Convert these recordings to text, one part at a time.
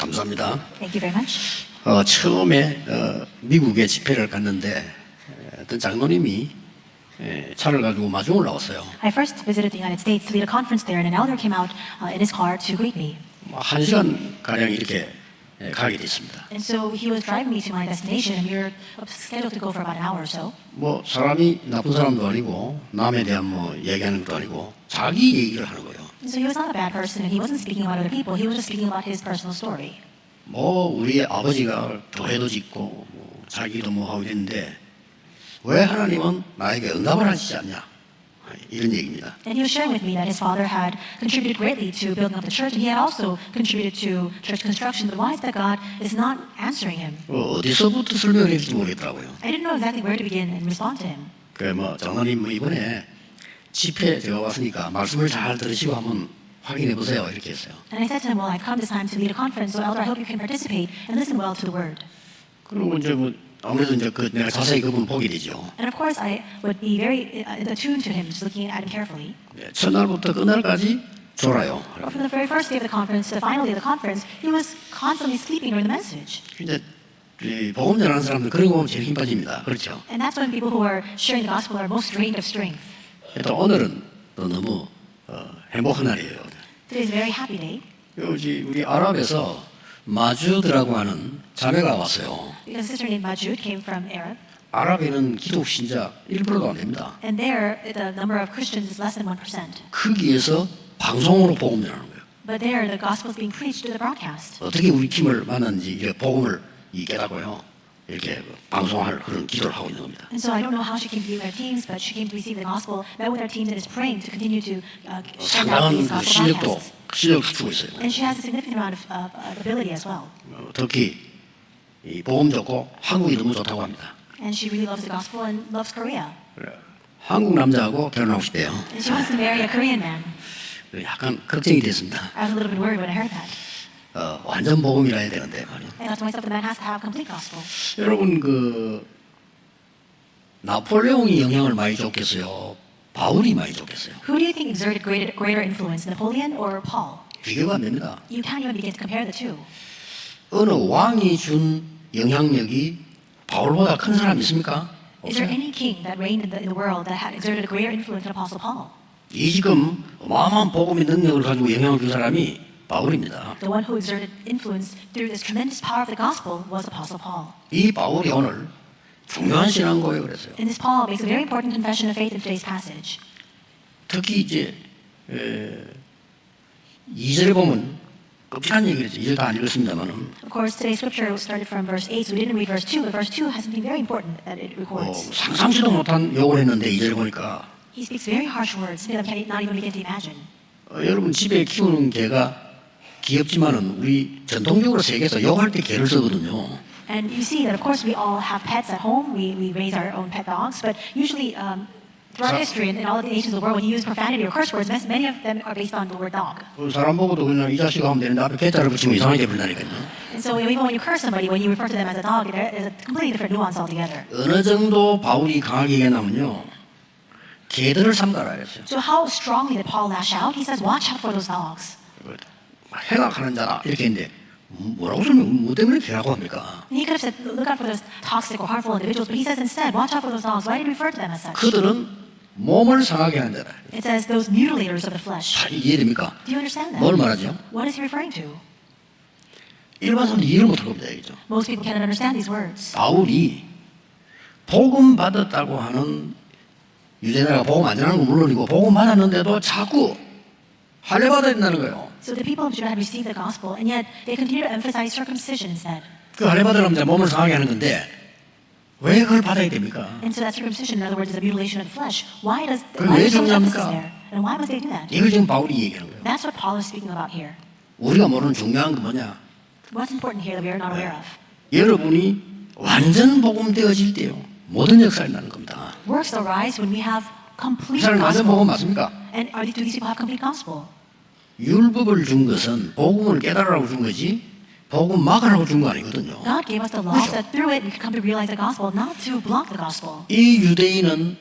감사합니다. Thank you very much. 처음에 미국에 집회를 갔는데 어떤 장로님이 차를 가지고 마중을 나왔어요. I first visited the United States to lead a conference there, and an elder came out in his car to greet me. 1시간 가량 이렇게 가게 됐습니다. And so he was driving me to my destination, and we were scheduled to go for about an hour or so. 뭐 사람이 나쁜 사람도 아니고 남에 대한 뭐 얘기하는 것도 아니고 자기 얘기를 하는 거예요. And so he was not a bad person, and he wasn't speaking about other people. He was just speaking about his personal story. 뭐 우리 아버지가 교회도 짓고 뭐 자기도 뭐 하고 있는데 왜 하나님은 나에게 응답을 하시지 않냐 이런 얘기입니다. And he was sharing with me that his father had contributed greatly to building up the church, and he had also contributed to church construction. But why is that God is not answering him? 어디서부터 설명을 해야 될지 모르겠더라고요. I didn't know exactly where to begin and respond to him. 뭐 장로님 뭐 이번에 집회 제가 왔으니까 말씀을 잘 들으시고 한번 확인해 보세요 이렇게 했어요. And I said to him, well, I've come this time to lead a conference, so elder, I hope you can participate and listen well to the word. 그리고 이제 뭐 아무래도 이제 내가 자세히 그분 보게 되죠. And of course, I would be very attuned to him, just looking at him carefully. 첫날부터 끝날까지 졸아요. From the very first day of the conference to the final day of the conference, he was constantly sleeping during the message. 이제 복음 전하는 사람들 그런 거 보면 제일 힘 빠집니다. 그렇죠? And that's when people who are sharing the gospel are most drained of strength. 또 오늘은 또 너무 행복한 날이에요. Today is a very happy day. 여기 우리 아랍에서 마주드라고 하는 자매가 왔어요. Because a sister named Majud came from Arab. 아랍에는 기독 신자 1%도 안 됩니다. And there, the number of Christians is less than 1%. 거기에서 방송으로 복음 전하는 거예요. But there, the gospel is being preached through the broadcast. 어떻게 우리 팀을 만났는지 이렇게 복음을 깨닫고요. 이렇게 방송할 그런 기도를 하고 있는 겁니다. And so I don't know how she came to be with our teams, but she came to receive the gospel, met with our teams, and is praying to continue to send out 상당한 these gospel broadcasts. 실력을 주고 있어요. And she has a significant amount of ability as well. 특히 이 복음 좋고 한국이 너무 좋다고 합니다. And she really loves the gospel and loves Korea. 한국 남자하고 결혼하고 싶대요. And she wants to marry a Korean man. 약간 걱정이 됐습니다. I was a little bit worried when I heard that. 완전 복음이라 해야 되는데 말이에요. I thought to myself, the man has to have complete gospel. 여러분 나폴레옹이 영향을 많이 줬겠어요? 바울이 많이 줬겠어요? Who do you think exerted greater influence, Napoleon or Paul? 비교가 안 됩니다. You can't even begin to compare the two. 어느 왕이 준 영향력이 바울보다 큰 사람이 있습니까? Is there any king that reigned in the world that had exerted a greater influence than Apostle Paul? 이 지금 어마어마한 복음의 능력을 가지고 영향을 준 사람이 바울입니다. The one who exerted influence through this tremendous power of the gospel was Apostle Paul. 이 바울이 오늘 중요한 신앙고에 그랬어요. And this Paul makes a very important confession of faith in today's passage. 특히 이제 2절에 보면 끔찍한 얘기를 했죠. 2절 다 안 읽었습니다만은 Of course, today's scripture started from verse 8, so we didn't read verse 2, but verse 2 has something very important that it records. 상상치도 못한 욕을 했는데 2절 보니까 He speaks very harsh words, something that I cannot even begin to imagine. 여러분 집에 키우는 개가 귀엽지만은 우리 전통적으로 세계에서 욕할 때 개를 쓰거든요. And you see that, of course, we all have pets at home. We raise our own pet dogs, but usually throughout history and in all of the nations of the world, when you use profanity or curse words, many of them are based on the word dog. 사람 보고도 그냥 이 자식아 하면 되는데 앞에 개자를 붙이면 이상하게 부른다니까요. And so even when you curse somebody, when you refer to them as a dog, there is a completely different nuance altogether. 어느 정도 바울이 강하게 얘기하냐면요. 개들을 삼가라 했어요. So how strongly did Paul lash out? He says, watch out for those dogs. 행악하는 자다 이렇게 했는데 뭐라고 설명 뭐 때문에 개라고 합니까? And he could have said, look out for those toxic or harmful individuals, but he says instead, watch out for those dogs. Why did he refer to them as such? 그들은 몸을 상하게 하는 자다. It says those mutilators of the flesh. 잘 이해됩니까? Do you understand that? 뭘 말하죠? What is he referring to? 일반 사람들이 이해를 못할 겁니다. 이죠. Most people cannot understand these words. 바울이 복음 받았다고 하는 유대인들과 복음 안 전하는 건 물론이고 복음 받았는데도 자꾸 할례 받아야 된다는 거예요. So the people of Judah had received the gospel, and yet they continue to emphasize circumcision instead. 그 할례 받으려면 이제 몸을 상하게 하는 건데 왜 그걸 받아야 됩니까? And so that circumcision, in other words, is a mutilation of the flesh. Why is 왜 so much emphasis 중요합니까? there? And why must they do that? 이걸 지금 바울이 얘기하는 거예요. That's what Paul is speaking about here. 우리가 모르는 중요한 건 뭐냐? What's important here that we are not aware of? 여러분이 완전 복음 되어질 때요. 모든 역사를 나는 겁니다. Works arise when we have 이 complete 사람 완전 복음 gospel. 맞습니까? And do these people have complete gospel? 율법을 준 것은 복음을 깨달으라고 준 거지 복음 막으라고 준 거 아니거든요. God gave us the law so that through it we could come to realize the gospel, not to block the gospel. 이 유대인은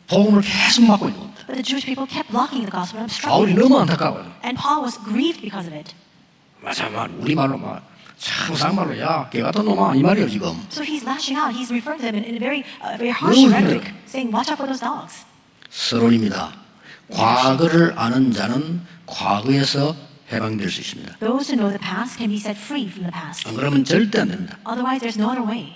복음을 계속 막고 있는 겁니다. But the Jewish people kept blocking the gospel and 바울이 obstructing it. 너무 안타까워요. And Paul was grieved because of it. 맞아, 우리말로 막 참 상말로 야, 개 같은 놈아 이 말이에요 지금. So he's lashing out. He's referring to them in a very harsh rhetoric, saying, "Watch out for those dogs." 서론입니다. 과거를 아는 자는 과거에서 해방될 수 있습니다. Those who know the past can be set free from the past. 안 그러면 절대 안 됩니다. Otherwise, there's no other way.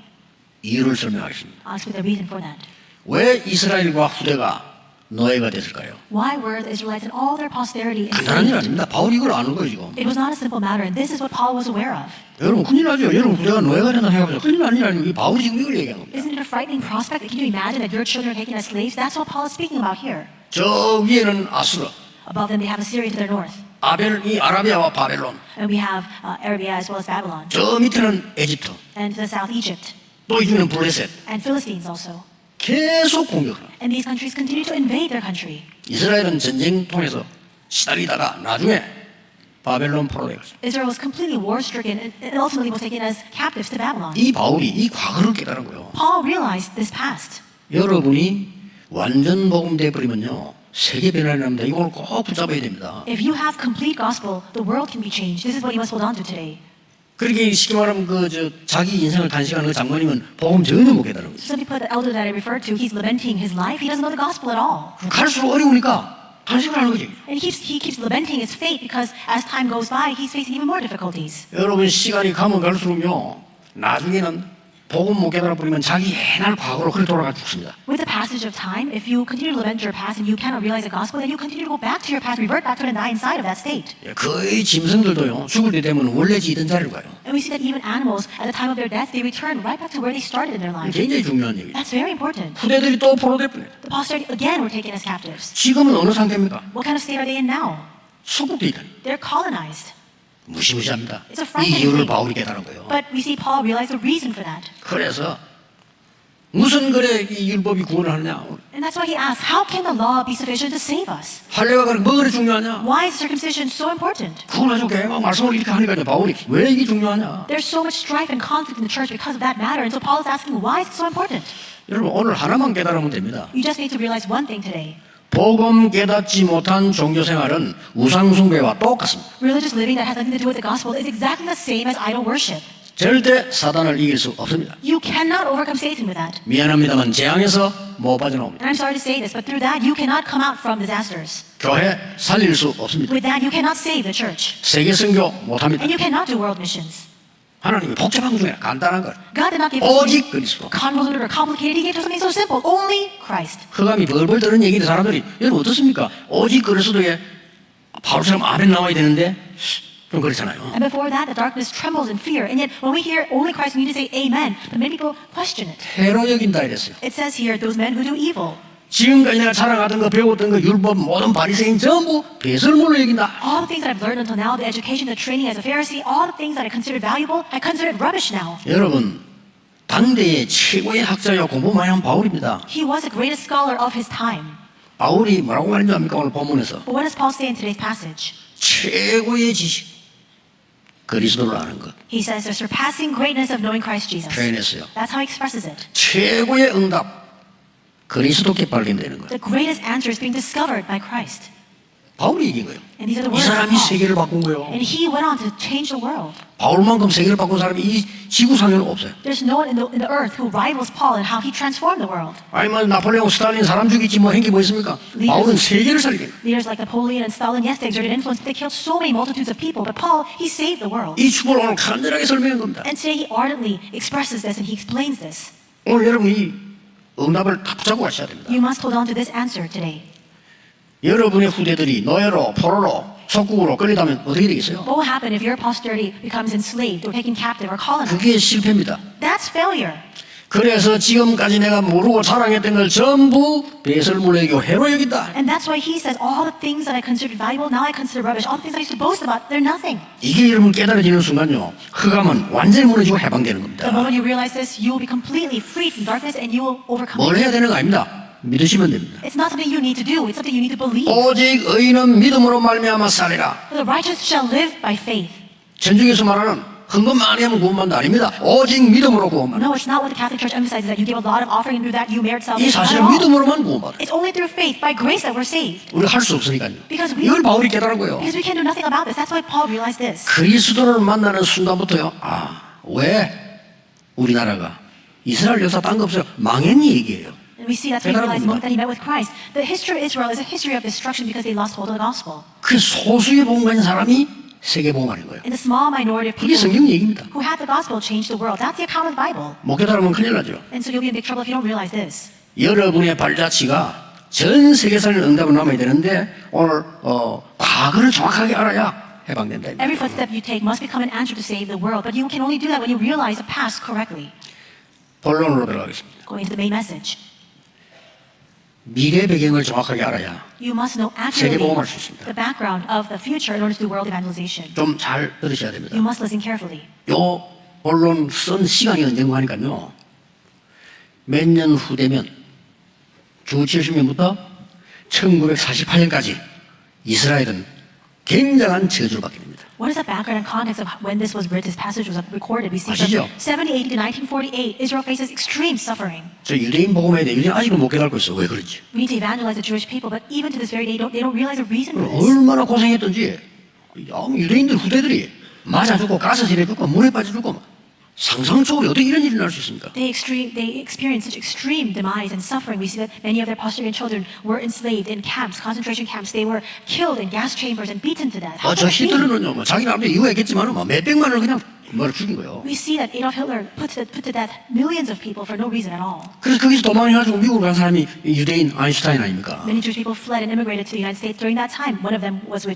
이유를 설명하겠습니다. I'll explain the reason for that. 왜 이스라엘과 후대가 노예가 됐을까요? Why were the Israelites and all their posterity 간단한 일 enslaved? 아닙니다. 바울이 이걸 아는 거예요 지금. It was not a simple matter, and this is what Paul was aware of. 여러분 큰일 나죠. 여러분 후대가 노예가 된다 생각하세요. 큰일 나는 일 아니고 이 바울이 지금 이걸 얘기하는 겁니다. Isn't it a frightening prospect? Can you imagine that your children are taken as slaves? That's what Paul is speaking about here. 저 위에는 아수르, Above them, they have Assyria to their north, 이 아라비아와 바벨론, and we have Arabia as well as Babylon, 저 밑에는 에집트, and to the south, Egypt, 또 이쪽에는 블레셋. and Philistines also. 계속 공격을. And these countries continue to invade their country. 이스라엘은 전쟁 통해서 시달리다가 나중에 바벨론 포로로 갔어요. Israel was completely war-stricken and ultimately was taken as captives to Babylon. 이 바울이 이 과거를 깨달은 거예요. Paul realized this past. 여러분이 완전 복음 돼버리면요 세계 변화가 납니다. 이걸 꼭 붙잡아야 됩니다. If you have complete gospel, the world can be changed. This is what you must hold on to today. 그렇게 쉽게 말하면 자기 인생을 단식하는 그 장모님은 복음 전혀 못 깨달은 거죠. Simply put, the elder that I referred to, he's lamenting his life. He doesn't know the gospel at all. 갈수록 어려우니까 단식을 하는 거지. And he keeps lamenting his fate because as time goes by, he's facing even more difficulties. 여러분 시간이 가면 갈수록요 나중에는 복음 못 깨달아 버리면 자기 옛날 과거로 그렇게 돌아가 죽습니다. With the passage of time, if you continue to lament your past and you cannot realize the gospel, then you continue to go back to your past, revert back to it and die inside of that state. 거의 짐승들도요 죽을 때 되면 원래 지던 자리로 가요. And we see that even animals, at the time of their death, they return right back to where they started in their life. 굉장히 중요한 얘기죠. That's very important. 후대들이 또 포로될 뻔해요. The posterity again were taken as captives. 지금은 어느 상태입니까? What kind of state are they in now? 소국돼 있다. They're colonized. 무시무시합니다. It's a 이 frightening 이유를 thing. 바울이 깨달은 거예요. But we see Paul realize the reason for that. 그래서 무슨 그래 이 율법이 구원을 하느냐? And that's why he asks, how can the law be sufficient to save us? 할례가 그래 뭐 그래 중요하냐? Why is circumcision so important? 그걸 가지고 막 말씀을 이렇게 하니까 이제 바울이 왜 이게 중요하냐? There's so much strife and conflict in the church because of that matter. And so Paul is asking, why is it so important? 여러분 오늘 하나만 깨달으면 됩니다. You just need to realize one thing today. 복음 깨닫지 못한 종교 생활은 우상 숭배와 똑같습니다. Religious living that has nothing to do with the gospel is exactly the same as idol worship. 절대 사단을 이길 수 없습니다. You cannot overcome Satan with that. 미안합니다만 재앙에서 못 빠져나옵니다. And I'm sorry to say this, but through that you cannot come out from disasters. 교회 살릴 수 없습니다. With that you cannot save the church. 세계 선교 못합니다. And you cannot do world missions. 하나님이 복잡한 것 중에 간단한 걸 God did not give us 오직 something 그리스도. convoluted or complicated. He gave us something so simple. Only Christ. 흑암이 벌벌 떠는 얘기인데 사람들이 여러분 어떻습니까? 오직 그리스도에 바울처럼 아멘 나와야 되는데 좀 그렇잖아요. And before that, the darkness trembles in fear. And yet, when we hear only Christ, we need to say amen. But many people question it. 해로 여긴다 이랬어요. It says here, those men who do evil. 지금까지 내가 자랑하던 거 배웠던 거 율법 모든 바리새인 전부 배설물로 여긴다. All the things that I've learned until now, the education, the training as a Pharisee, all the things that I considered valuable, I consider it rubbish now. 여러분 당대의 최고의 학자여 공부 많이 한 바울입니다. He was the greatest scholar of his time. 바울이 뭐라고 말했는지 압니까? 오늘 본문에서 But what does Paul say in today's passage? 최고의 지식 그리스도를 아는 것 He says the surpassing greatness of knowing Christ Jesus. 표현했어요. That's how he expresses it. 최고의 응답 그리스도께 발견되는 것. The greatest answer is being discovered by Christ. 바울이 이긴 거예요. And these are the 이 words of 사람이 Paul. 세계를 바꾼 거예요. And he went on to change the world. 바울만큼 세계를 바꾼 사람이 이 지구상에는 없어요. There's no one in the earth who rivals Paul in how he transformed the world. 아니 뭐 나폴레옹 스탈린 사람 죽이지 뭐 행기 뭐 있습니까? 바울은 세계를 살리게. Leaders like Napoleon and Stalin, yes, they exerted influence, but they killed so many multitudes of people. But Paul, he saved the world. 이 축복을 오늘 간절하게 설명한 겁니다. And today he ardently expresses this and he explains this. 오늘 여러분이 응답을 다 붙잡고 가셔야 됩니다. You must hold on to this answer today. 여러분의 후대들이 노예로 포로로 속국으로 끌리다면 어떻게 되겠어요? What will happen if your posterity becomes enslaved or taken captive or colonized? 그게 실패입니다. That's failure. 그래서 지금까지 내가 모르고 자랑했던 걸 전부 배설물로 여기고 해로 여긴다. And that's why he says, all the things that I considered valuable, now I consider rubbish. All the things I used to boast about, they're nothing. 이게 여러분 깨달아지는 순간요 흑암은 완전히 무너지고 해방되는 겁니다. The moment you realize this, you will be completely freed from darkness and you will overcome 뭘 it. 해야 되는 거 아닙니다. 믿으시면 됩니다. It's not something you need to do, it's something you need to believe. 오직 의인은 믿음으로 말미암아 살리라. For the righteous shall live by faith. 전중에서 말하는 헌금 많이 하면 구원받는다 아닙니다. 오직 믿음으로 구원받는다. No, it's not what the Catholic Church emphasizes, that you give a lot of offering and through that you merit 이 salvation. Not 사실은 at all. 믿음으로만 구원받아요. It's only through faith, by grace, that we're saved. 우리가 할 수 없으니까요. Because we- 이걸 바울이 깨달은 거예요. Because we can do nothing about this. That's why Paul realized this. 그리스도를 만나는 순간부터요. 왜 우리나라가 이스라엘 역사 딴 거 없어요. 망했니 얘기예요. And we see that's when he realized the moment that he met with Christ. The history of Israel is a history of destruction because they lost hold of the gospel. 그 소수의 복음 가진 사람이 세계 복음하는 거예요. And the small minority of 그게 people 성경 얘기입니다. who had the gospel changed the world. That's the account of the Bible. 못 깨달으면 큰일 나죠. And so you'll be in big trouble if you don't realize this. 여러분의 발자취가 전 세계사를 응답을 남아야 되는데 오늘 과거를 정확하게 알아야 해방된다. Every footstep you take must become an answer to save the world. But you can only do that when you realize the past correctly. 본론으로 들어가겠습니다. Going to the main message. 미래 배경을 정확하게 알아야 You must know 세계 accurately 복음할 수 있습니다. the background of the future in order to do world evangelization. 좀 잘 들으셔야 됩니다. You must listen carefully. 요 본론 쓴 시간이 언젠가 하니까요. 몇 년 후 되면 주 70년부터 1948년까지 이스라엘은 굉장한 저주를 받게 됩니다. What is the background and context of when this was written, this passage was recorded? We see 아시죠? from 70 AD to 1948, Israel faces extreme suffering. 저 유대인 복음에 대해 유대인 아직은 못 깨닫고 있어. 왜 그런지. We need to evangelize the Jewish people, but even to this very day, they don't realize the reason for this. 얼마나 고생했던지 유대인들 후대들이 맞아 죽고 가스 실에 죽고 물에 빠져 죽고 상상적으로 어떻게 이런 일이 날 수 있습니까? They experienced such extreme demise and suffering. We see that many of their posterior children were enslaved in camps, concentration camps. They were killed in gas chambers and beaten to death. How 저 could that be? 히틀러는요, 뭐 자기 나름대로 이유했겠지만 몇 백만을 그냥 죽인 거예요. We see that Adolf Hitler put to death millions of people for no reason at all. 그래서 거기서 도망해가지고 미국으로 간 사람이 유대인 아인슈타인 아닙니까? Many Jewish people fled and immigrated to the United States during that time. One of them was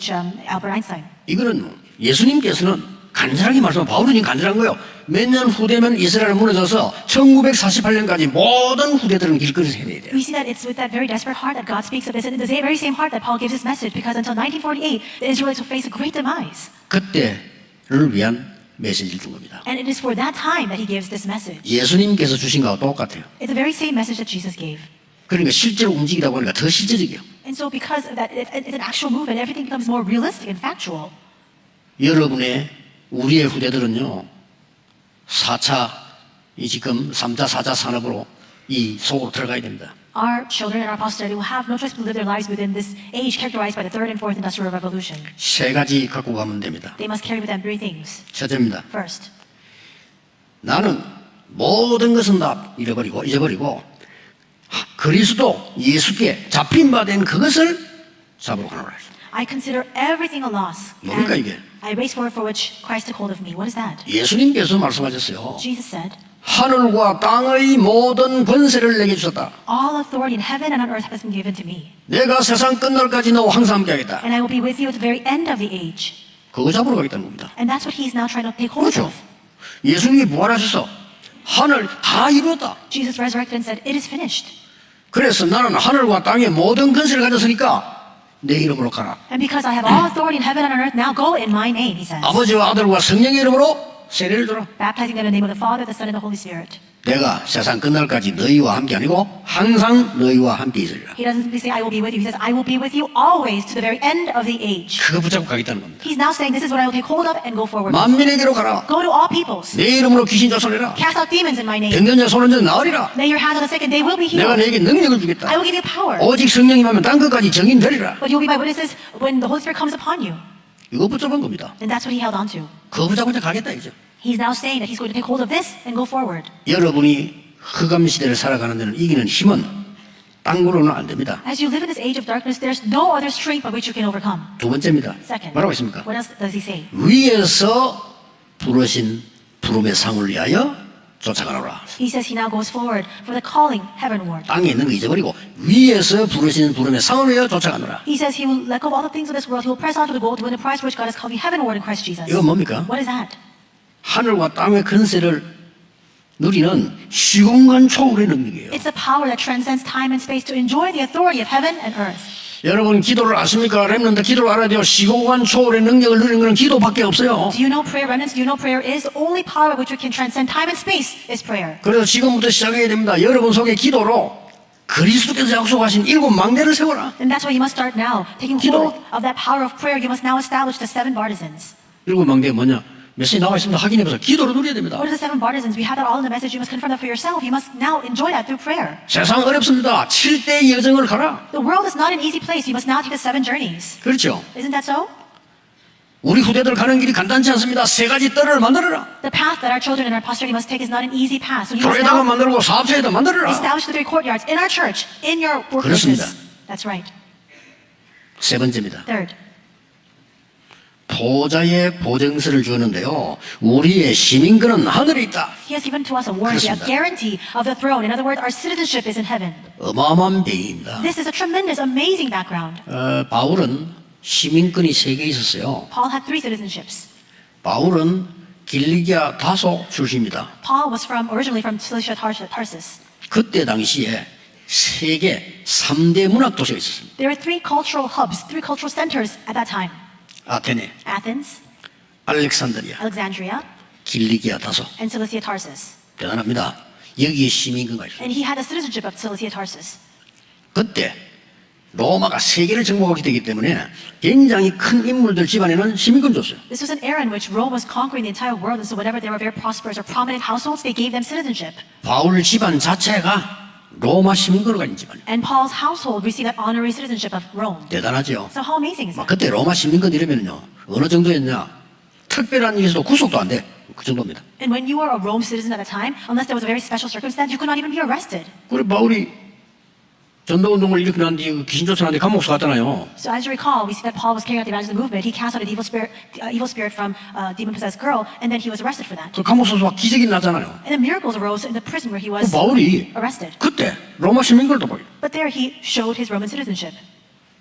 Albert Einstein. 이거는 예수님께서는 간절하게 말씀하고 바울은 지금 간절한 거예요. 몇 년 후 되면 이스라엘 무너져서 1948년까지 모든 후대들은 길거리에서 헤매야 돼요. We see that it's with that very desperate heart that God speaks of this, and the very same heart that Paul gives his message, because until 1948, the Israelites will face a great demise. 그때를 위한 메시지를 준 겁니다. And it is for that time that he gives this message. 예수님께서 주신 거하고 똑같아요. It's the very same message that Jesus gave. 그러니까 실제로 움직이다 보니까 더 실제적이에요. And so because of that, it's an actual movement, everything becomes more realistic and factual. 여러분의 우리의 후대들은요 4차 이 지금 3차 4차 산업으로 이 속으로 들어가야 됩니다. Our children and our posterity will have no choice but to live their lives within this age characterized by the third and fourth industrial revolution. 세 가지 갖고 가면 됩니다. They must carry with them three things. 첫째입니다. First, 나는 모든 것은 다 잊어버리고 그리스도 예수께 잡힌 바 된 그것을 잡으러 가노라. I consider everything a loss. 뭡니까, And 이게? I race forward for which Christ took hold of me. What is that? 예수님께서 말씀하셨어요. Jesus said, 하늘과 땅의 모든 권세를 내게 주셨다. all authority in heaven and on earth has been given to me. 내가 세상 끝날까지 너와 항상 함께하겠다. And I will be with you at the very end of the age. 그거 잡으러 가겠다는 겁니다. And that's what he's now trying to take hold 그렇죠. of. 예수님이 부활하셔서 하늘 다 이루었다. Jesus resurrected and said, it is finished. 그래서 나는 하늘과 땅의 모든 권세를 가졌으니까 내 이름으로 가라. And because I have all authority in heaven and on earth, now go in my name, he says. 아버지와 아들과 성령의 이름으로 세례를 줘라. Baptizing them in the name of the Father, the Son, and the Holy Spirit. 내가 세상 끝날까지 너희와 함께 아니고 항상 너희와 함께 있으리라. He doesn't simply say, I will be with you. He says, I will be with you always to the very end of the age. 그거 붙잡고 가겠다는 겁니다. He's now saying, this is what I will take hold of and go forward. 만민에게로 가라. Go to all peoples. 내 이름으로 귀신 쫓아내라. Cast out demons in my name. 병든 자 손은 자 나으리라. Lay your hands on the sick and they will be 내가 healed. 너에게 능력을 I 주겠다. will give you power. 오직 성령이면 땅 끝까지 증인되리라. But you'll be my witnesses when the Holy Spirit comes upon you. 이거 붙잡은 겁니다. And that's what he held on to. 그거 붙잡고 이제 가겠다 이제. He's now saying that he's going to take hold of this and go forward. 여러분이 흑암 시대를 살아가는 데는 이기는 힘은 땅으로는 안 됩니다. As you live in this age of darkness, there's no other strength by which you can overcome. 두 번째입니다. Second, 뭐라고 했습니까? what else does he say? 위에서 부르신 부름의 상을 위하여 쫓아가노라. He says he now goes forward for the calling heavenward. 땅에 있는 거 잊어버리고 위에서 부르신 부름의 상을 위하여 쫓아가노라. He says he will let go of all the things of this world. He will press on to the goal to win the prize for which God has called you heavenward in Christ Jesus. 이건 뭡니까? What is that? 하늘과 땅의 권세를 누리는 시공간 초월의 능력이에요. It's the power that transcends time and space to enjoy the authority of heaven and earth. 여러분 기도를 아십니까? 렘넌트 기도를 알아야 돼요. 시공간 초월의 능력을 누리는 것은 기도밖에 없어요. Do you know prayer, remnants? Do you know prayer is the only power by which we can transcend time and space is prayer. 그래서 지금부터 시작해야 됩니다. 여러분 속에 기도로 그리스도께서 약속하신 7 망대를 세워라. And that's why you must start now. Taking 기도로. hold of that power of prayer, you must now establish the 7 partisans. 7 망대가 뭐냐? 메시지 나와 있습니다. 확인해보세요. 기도로 누려야 됩니다. What are the 7 partisans? We have that all in the message. You must confirm that for yourself. You must now enjoy that through prayer. 세상 어렵습니다. 7대 여정을 가라. The world is not an easy place. You must now take the 7 journeys. 그렇죠. Isn't that so? 우리 후대들 가는 길이 간단치 않습니다. 3가지 뜰을 만들어라. The path that our children and our posterity must take is not an easy path. So you must 교회당을 now 만들고 사업체에다 만들어라. establish the 3 courtyards in our church, in your 그렇습니다. workplaces. That's right. 세 번째입니다. Third, 보좌의 보증서를 주었는데요. 우리의 시민권은 하늘에 있다. he has given to us a warranty, a 그렇습니다. guarantee of the throne. In other words, our citizenship is in heaven. 어마어마한 배경입니다. This is a tremendous, amazing background. 바울은 시민권이 3개 있었어요. Paul had 3 citizenships. 바울은 길리기아 다소 출신입니다. Paul was originally from Cilicia Tarsus. 그때 당시에 세계 3대 문학 도시가 있었습니다. There were 3 cultural hubs, 3 cultural centers at that time. 아테네, Athens, 알렉산드리아, Alexandria, 길리기아 다소. and Cilicia Tarsus. 대단합니다. 여기에 시민권가 있어요. And he had the citizenship of Cilicia Tarsus. 그때 로마가 세계를 정복하게 되기 때문에 굉장히 큰 인물들 집안에는 시민권 줬어요. This was an era in which Rome was conquering the entire world, and so whenever they were very prosperous or prominent households, they gave them citizenship. 바울 집안 자체가 로마 시민권을 가진 집안이에요. And Paul's household received that honorary citizenship of Rome. 대단하죠. So how amazing is 막 that? 그때 로마 시민권 이러면요 어느 정도였냐? 특별한 일에서도 구속도 안 돼. 그 정도입니다. And when you were a Rome citizen at the time, unless there was a very special circumstance, you could not even be arrested. 그래 바울이 전도운동을 일으키는 뒤 귀신 쫓아나는데 감옥서 갔잖아요. So as you recall, we see that Paul was carrying out the evangelism movement. He cast out an evil spirit from a demon-possessed girl, and then he was arrested for that. 그 감옥서서 막 기적이 났잖아요. And then miracles arose in the prison where he 그 was 바울이 arrested. 그때 로마 시민권을 보여. But there he showed his Roman citizenship.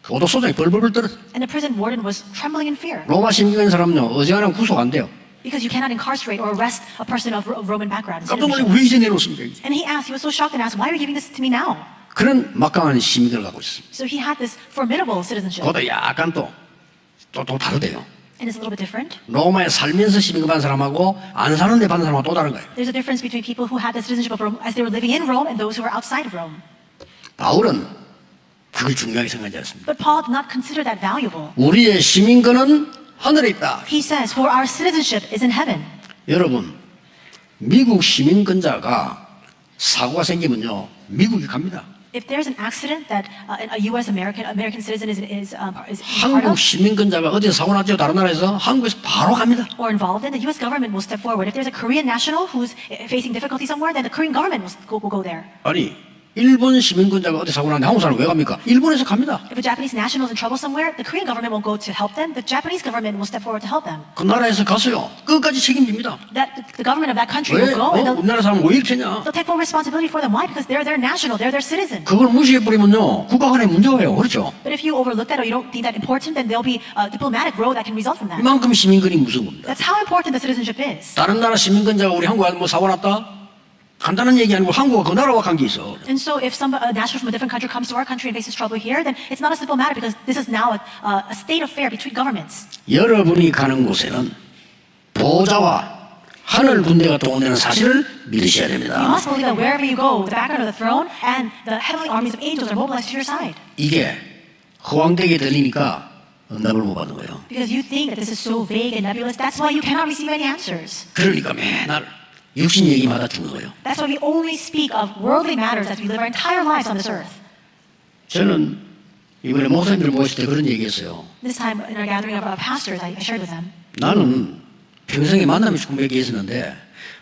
그 오도소장이 벌벌벌 떨었어. And the prison warden was trembling in fear. 로마 시민권인 사람은요 어지간하면 구속 안 돼요. Because you cannot incarcerate or arrest a person of Roman background. and 깜짝 citizenship. 놀라고 왜 이제 내놓습니까? And he asked, he was so shocked and asked, why are you giving this to me now? 그런 막강한 시민권을 갖고 있습니다. So he had this formidable citizenship. 그것도 약간 또 다르대요. And it's a little bit different. 로마에 살면서 시민권 받은 사람하고 안 사는데 받는 사람하고 또 다른 거예요. There's a difference between people who had the citizenship of Rome as they were living in Rome and those who were outside of Rome. 바울은 그걸 중요하게 생각하지 않습니다. But Paul did not consider that valuable. 우리의 시민권은 하늘에 있다. He says, for our citizenship is in heaven. 여러분, 미국 시민권자가 사고가 생기면요, 미국이 갑니다. If there's an accident that a U.S. American citizen is part 한국 of 시민권자가 어디서 사고 났죠? 다른 나라에서 한국에서 바로 갑니다. or involved in, the U.S. government will step forward. If there's a Korean national who's facing difficulty somewhere, then the Korean government will go there. 아니, 일본 시민권자가 어디 사고 났는데 한국 사람 왜 갑니까? 일본에서 갑니다. If a Japanese national is in trouble somewhere, the Korean government won't go to help them. The Japanese government will step forward to help them. 그 나라에서 가서요, 끝까지 책임집니다. The government of that country 왜? will go and 우리나라 사람 왜 이렇게 했냐? they'll take full responsibility for them. Why? Because they're their national, they're their citizen. 그걸 무시해버리면요, 국가 간에 문제가 와요. 그렇죠? But if you overlook that or you don't think that important, then there'll be a diplomatic row that can result from that. 이만큼 시민권이 무서운 겁니다. That's how important the citizenship is. 다른 나라 시민권자가 우리 한국에 뭐 사고 났다? 간단한 얘기 아니고 한국과 그 나라와 관계 있어. And so if a national from a different country comes to our country and faces trouble here, then it's not a simple matter because this is now a state affair between governments. 여러분이 가는 곳에는 보좌와 하늘 군대가 동원되는 사실을 믿으셔야 You 됩니다. must believe that wherever you go, the background of the throne and the heavenly armies of angels are mobilized to your side. 이게 허황되게 들리니까 응답을 못 받는 거예요. Because you think that this is so vague and nebulous, that's why you cannot receive any answers. 그러니까 맨날 육신 얘기마다 죽는 거예요. That's why we only speak of worldly matters as we live our entire lives on this earth. 저는 이번에 목사님들 모였을 때 그런 얘기했어요. This time in our gathering of pastors, I shared with them. 나는 평생에 만남이 조금 몇 개 있었는데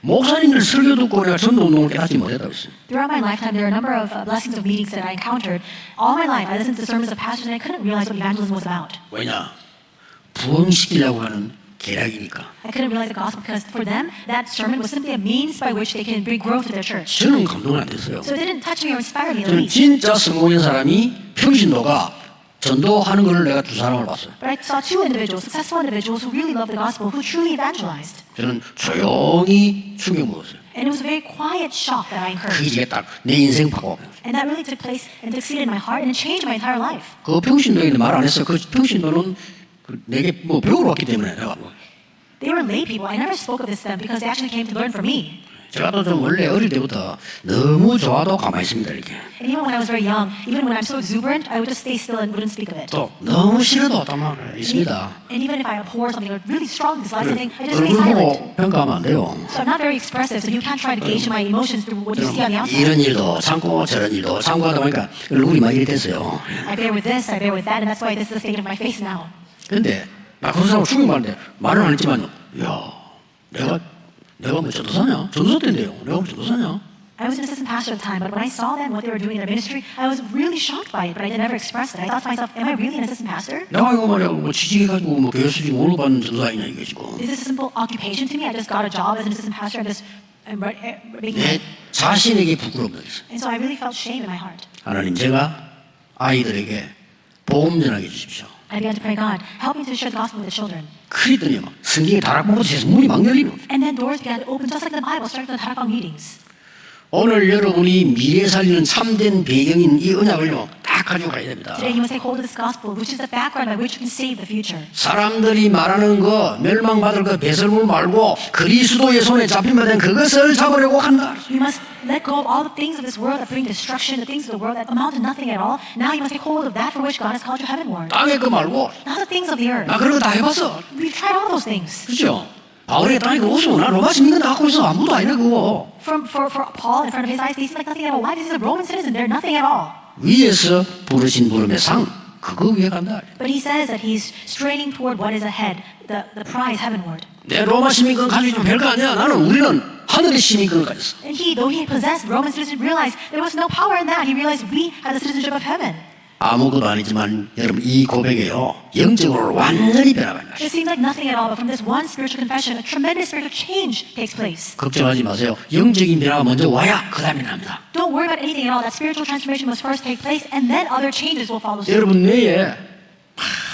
목사님들 설교 듣고 내가 전도운동을 깨닫지 못했다고 했어요. Throughout my lifetime, there are a number of blessings of meetings that I encountered. All my life, I listened to sermons of pastors and I couldn't realize what evangelism was about. 왜냐? 부흥시키려고 하는 계략이니까. I couldn't realize the gospel because for them, that sermon was simply a means by which they can bring growth to their church. 저는 감동이 안 됐어요. So it didn't touch me or inspire me in the 저는 least. 진짜 성공한 사람이 평신도가 전도하는 걸 내가 두 사람을 봤어요. But I saw 2 individuals, successful individuals who really loved the gospel, who truly evangelized. 저는 조용히 충격 먹었어요. And it was a very quiet shock that I incurred. 그게 딱 내 인생 바꿔. And that really took place and took seed in my heart and it changed my entire life. 그 평신도에 말 안 했어. 그 평신도는 내게 뭐 배우러 왔기 때문에 내가 뭐. They were lay people. I never spoke of this to them because they actually came to learn from me. 제가 또 좀 원래 어릴 때부터 너무 좋아도 가만히 있습니다 이렇게. And even when I was very young, even when I'm so exuberant, I would just stay still and wouldn't speak of it. 또 너무 싫어도 가만히 있습니다. And even if I abhor something or really strong dislike something, I just stay 얼굴 silent. 보고 평가하면 안 돼요. So I'm not very expressive, so you can't try to gauge my emotions through what you see on the outside. 이런 일도 참고 저런 일도 참고 하다 보니까 얼굴이 막 이렇게 됐어요. I bear with this, I bear with that, and that's why this is the state of my face now. 근데 나 그런 사람 충격받는데 말은 안 했지만 야 내가 뭐 전도사냐? 전도사 때인데요. 내가 뭐 전도사냐? I was an assistant pastor at the time, but when I saw them, what they were doing in their ministry, I was really shocked by it, but I never expressed it. I thought to myself, am I really an assistant pastor? 내가 이거 말이야 뭐 취직해가지고 뭐 교회 수직 오늘 받는 전도사이냐 이게 지금. Is this a simple occupation to me? I just got a job as an assistant pastor and just I'm making 내 자신에게 부끄럽다 했어. And so I really felt shame in my heart. 하나님 제가 아이들에게 복음 전하게 해주십시오. I began to pray, God, help me to share the gospel with the children. 그랬더니 막 성경에 다락방부터 해서 문이 막 열리는. And then doors began to open just like the Bible, starting with the Tarakang meetings. 오늘 여러분이 미래 살리는 참된 배경인 이 언약을요 딱 가지고 가야 됩니다. Today you must take hold of this gospel, which is the background by which you can save the future. 사람들이 말하는 거 멸망받을 거 배설물 말고 그리스도의 손에 잡힌바된 그것을 잡으려고 한다. You must let go of all the things of this world that bring destruction, the things of the world that amount to nothing at all. Now you must take hold of that for which God has called you heavenward. 땅의 거 말고 Not the things of the earth. 나 그런 거 다 해봤어. We've tried all those things. 그렇죠? 바울이 땅에 웃으면 나 로마 시민권 다 갖고 있어. 아무도 아니라 그거. For Paul, in front of his eyes, they seem like nothing at all. Why? This is a Roman citizen. They're nothing at all. 위에서 부르신 부름의 상 그거 위에 간다. But he says that he's straining toward what is ahead, the prize heavenward. 내 로마 시민권 가지고 좀 별거 아니야. 우리는 하늘의 시민권을 가졌어. And he, though he possessed Roman citizenship, realized there was no power in that. He realized we had the citizenship of heaven. 아무것도 아니지만 여러분 이 고백이요 영적으로 완전히 변화가 It seems like nothing at all, but from this one spiritual confession, a tremendous spiritual change takes place. 걱정하지 마세요. 영적인 변화가 먼저 와야 그 다음에 납니다. Don't worry about anything at all. That spiritual transformation must first take place, and then other changes will follow suit. 여러분 뇌에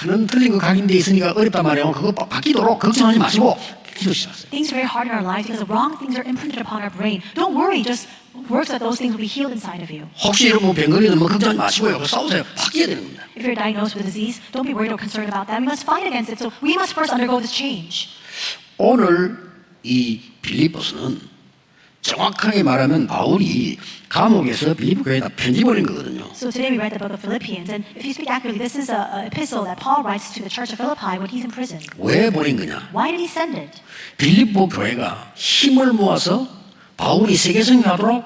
많은 틀린 거 각인돼 있으니까 어렵단 말이에요. 그거 바뀌도록 걱정하지 마시고 기도시작하세요. Things are very hard in our lives because the wrong things are imprinted upon our brain. Don't worry, just work so that those things will be healed inside of you. 혹시 여러분 병거리는 뭐 걱정하지 마시고요. 그거 싸우세요. 바뀌어야 되는 겁니다. If you're diagnosed with a disease, don't be worried or concerned about that. We must fight against it. So we must first undergo this change. 오늘 이 빌립보서는 정확하게 말하면 바울이 감옥에서 빌립보 교회에다 편지 보낸 거거든요. So today we read the book of Philippians, and if you speak accurately, this is an epistle that Paul writes to the church of Philippi when he's in prison. 왜 보낸 거냐? Why did he send it? 빌립보 교회가 힘을 모아서 바울이 세계성하도록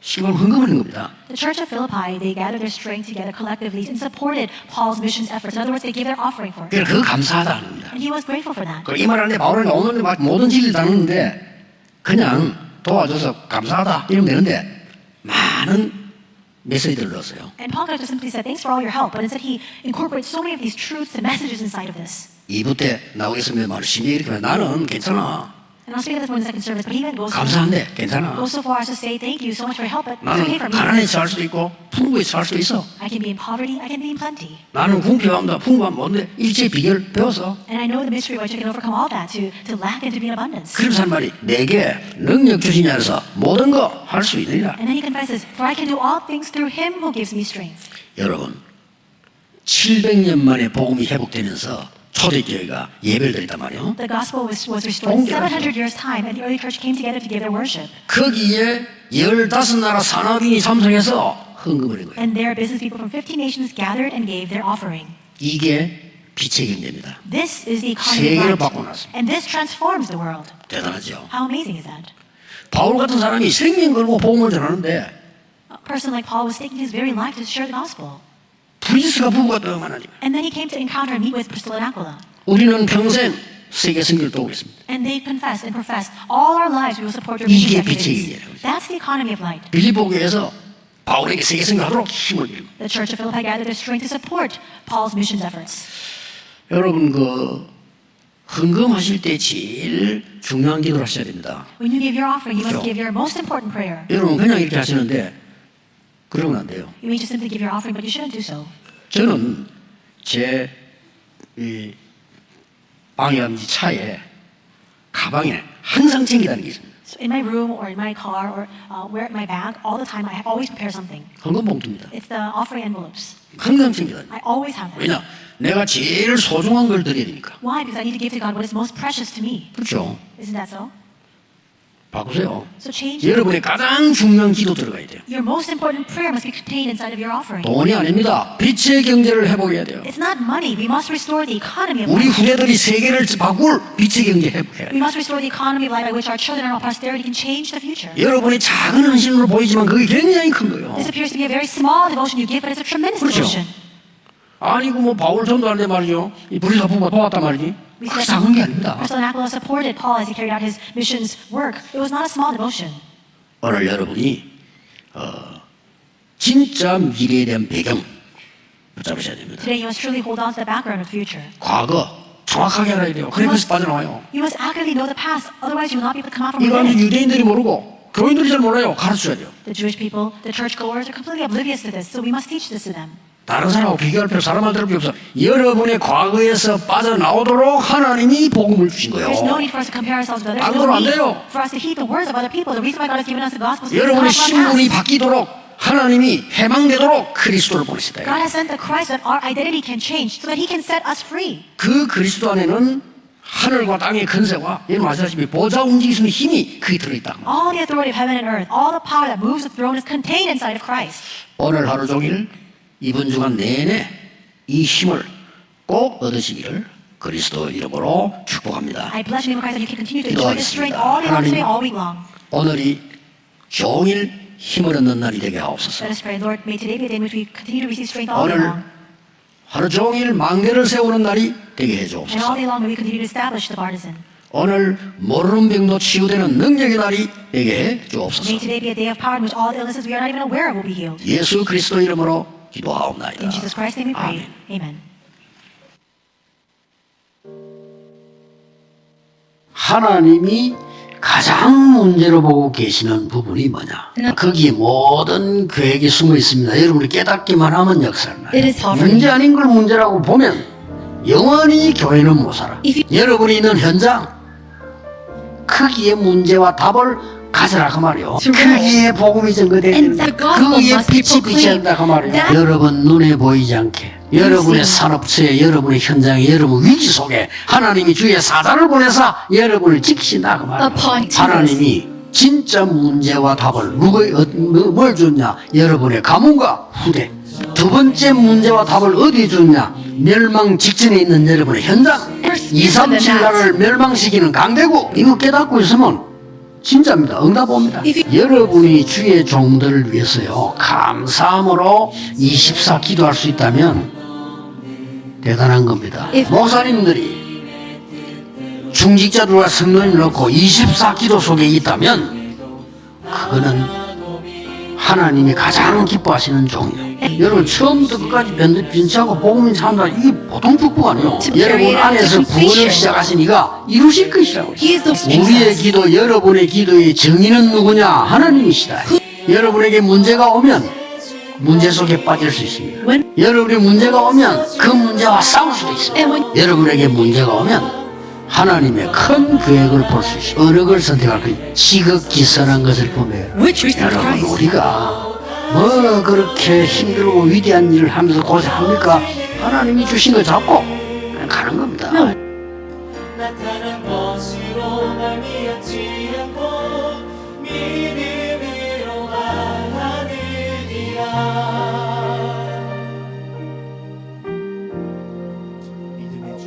힘을 헌금하는 겁니다. The church of Philippi, they gathered their strength together collectively and supported Paul's missions efforts. In other words, they gave their offering for it. 그래서 그거 감사하다는 겁니다. And he was grateful for that. 이 말하는데 바울은 오늘 막 모든 진리를 다루는데 그냥 도와줘서 감사하다 이러면 되는데 많은 메시지를 넣었어요. And Paul could have just simply said, thanks for all your help. But instead he incorporates so many of these truths and messages inside of this. 2부 때 나오겠으면 말씀이 이렇게 하면 나는 괜찮아. And I'll speak of this more in the second service, but he even goes 감사한데 괜찮아. so far as to say, thank you so much for your help, but it's 나는 okay for me. 가난히 살 수도 있고 풍부히 살 수도 있어. I can be in poverty, I can be in plenty. 나는 궁핍함다 풍부함 뭔데 일체 비결 배워서 And I know the mystery by which I can overcome all that, to lack and to be in abundance. 그러면서 한 말이 내게 능력 주시니 안에서 모든 거 할 수 있느니라. And then he confesses, for I can do all things through him who gives me strength. 여러분 700년 만에 복음이 회복되면서 초대교회가 예배를 드렸단 말이에요. The gospel was restored in 700 years' time, and the early church came together to give their worship. 거기에 15나라 산업인이 참석해서 헌금을 한 거예요. And there, business people from 50 nations gathered and gave their offering. 이게 빛의 경제입니다. This is the economy 세계를 of 바꿔놨습니다. light. And this transforms the world. 대단하죠. How amazing is that? 바울 같은 사람이 생명 걸고 복음을 전하는데 A person like Paul was taking his very life to share the gospel. 프리스가 부부가 떠나니 And then he came to encounter and meet with Priscilla and Aquila. 우리는 평생 세계 선교를 도우고 있습니다. And they confessed and professed, all our lives we will support your 이게 mission activities. 빛의 길이에요. That's the economy of light. 빌립보 교회에서 바울에게 세계 선교하도록 힘을 드립니다. The church of Philippi gathered their strength to support Paul's missions efforts. 여러분 그 헌금하실 때 제일 중요한 기도를 하셔야 됩니다. When you give your offering, you 그렇죠. must give your most important prayer. 여러분 그냥 이렇게 하시는데 그러면 안 돼요. You may just simply give your offering, but you shouldn't do so. 저는 제 방이라든지 차에 가방에 항상 챙기다는 게 있습니다. So in my room or in my car or where my bag, all the time I always prepare something. 헌금 봉투입니다. It's the offering envelopes. 항상 챙겨야 돼요. I always have that. 왜냐? 내가 제일 소중한 걸 드려야 되니까. Why? Because I need to give to God what is most precious to me. 그렇죠. Isn't that so? 바꾸세요. So change. 여러분의 가장 중요한 기도 들어가야 돼요. Your most important prayer must be contained inside of your offering. 돈이 아닙니다. 빛의 경제를 회복해야 돼요. It's not money. We must restore the economy of 우리 life. 후대들이 세계를 바꿀 빛의 경제 회복해야 We 돼요. must restore the economy of life by which our children and our posterity can change the future. 여러분이 작은 헌신으로 보이지만 그게 굉장히 큰 거예요. This appears to be a very small devotion you give, but it's a tremendous 그렇죠. devotion. 아니고 뭐 바울 전도하는데 말이죠. 이 불사 부부가 도왔단 말이지. We 그게 see 작은 게 아닙니다. Priscilla and Aquila supported Paul as he carried out his missions work. It was not a small devotion. 오늘 여러분이 진짜 미래에 대한 배경 붙잡으셔야 됩니다. Today you must truly hold on to the background of the future. 과거 정확하게 알아야 돼요. 그래 그래서 빠져나와요. You must accurately know the past, otherwise you will not be able to come out from 이거 within it. 유대인들이 모르고 교인들이 잘 몰라요. 가르쳐야 돼요. The Jewish people, the churchgoers are completely oblivious to this, so we must teach this to them. 다른 사람하고 비교할 필요, 사람만 들을 필요 없어. 여러분의 과거에서 빠져나오도록 하나님이 복음을 주신 거예요. There's no need for us to compare ourselves with others. 안 There's 그러면 no 안 need 돼요. for us to heed the words of other people. The reason why God has given us the gospel is to 여러분의 teach us 신분이 past. 바뀌도록 하나님이 해방되도록 그리스도를 보내셨다. God has sent the Christ that our identity can change, so that He can set us free. 그 그리스도 안에는 하늘과 땅의 근세와 여러분 아시다시피 보좌 움직이시는 힘이 그게 들어있다. All the authority of heaven and earth, all the power that moves the throne is contained inside of Christ. 오늘 하루 종일 이번 주간 내내 이 힘을 꼭 얻으시기를 그리스도 이름으로 축복합니다. I bless you in Christ that you can continue to enjoy this strength 기도하겠습니다. all day long today, 하나님, all week long. 오늘이 종일 힘을 얻는 날이 되게 하옵소서. Let us pray, Lord, may today be a day in which we continue to receive strength all day 오늘 long. 하루 종일 망대를 세우는 날이 되게 And 해주옵소서. all day long may we continue to establish the partisan. 오늘 모르는 병도 치유되는 능력의 날이 되게 해 주옵소서. May today be a day of power in which all the illnesses we are not even aware of will be healed. 예수 그리스도 이름으로 기도하옵나이다. In Jesus Christ's name we pray. 아멘. Amen. 하나님이 가장 문제로 보고 계시는 부분이 뭐냐? 거기에 모든 계획이 숨어 있습니다. 여러분이 깨닫기만 하면 역사를 나요. It is hard for 문제 you. 아닌 걸 문제라고 보면 영원히 교회는 못 살아. If 여러분이 있는 현장 거기에 문제와 답을 가져라 그 말이요. To realize. 거기에 복음이 전거돼야 And 된다. the gospel 거기에 must be 빛이 비쳐야 proclaimed. 된다 그 말이요. That- 여러분 눈에 보이지 않게 여러분의 see. 산업체에 여러분의 현장에 여러분 위기 속에 하나님이 주의 사자를 보내서 여러분을 지키신다 그 말이요. Upon to 하나님이 진짜 문제와 답을 뭘 줬냐? 여러분의 가문과 후대. 두 번째 문제와 답을 어디에 줬냐? 멸망 직전에 있는 여러분의 현장. 2, 3, 7나를 멸망시키는 강대국. 이거 깨닫고 있으면 진짜입니다. 응답 옵니다. 여러분이 주의 종들을 위해서요 감사함으로 24 기도할 수 있다면 대단한 겁니다. 목사님들이 중직자들과 성도님을 넣고 24 기도 속에 있다면 그거는 하나님이 가장 기뻐하시는 종이에요. 여러분 처음부터 끝까지 변치 않고 복음이 산다. 이게 보통 축복 아니에요. 여러분 안에서 구원을 시작하신 이가 이루실 것이라고. He is the 우리의 기도, 여러분의 기도의 정의는 누구냐? 하나님이시다. 여러분에게 문제가 오면 문제 속에 빠질 수 있습니다. When- 여러분의 문제가 오면 그 문제와 싸울 수도 있습니다. And when- 여러분에게 문제가 오면 하나님의 큰 계획을 볼 수 있습니다. 어느 걸 선택할 거냐? 지극기선한 것을 보면 which receives 여러분 Christ. 우리가 뭐 그렇게 힘들고 위대한 일을 하면서 고생합니까? 하나님이 주신 거 잡고 그냥 가는 겁니다. 나타난 것으로 말미암지 않고 믿음으로 말하느니라. 믿음의 주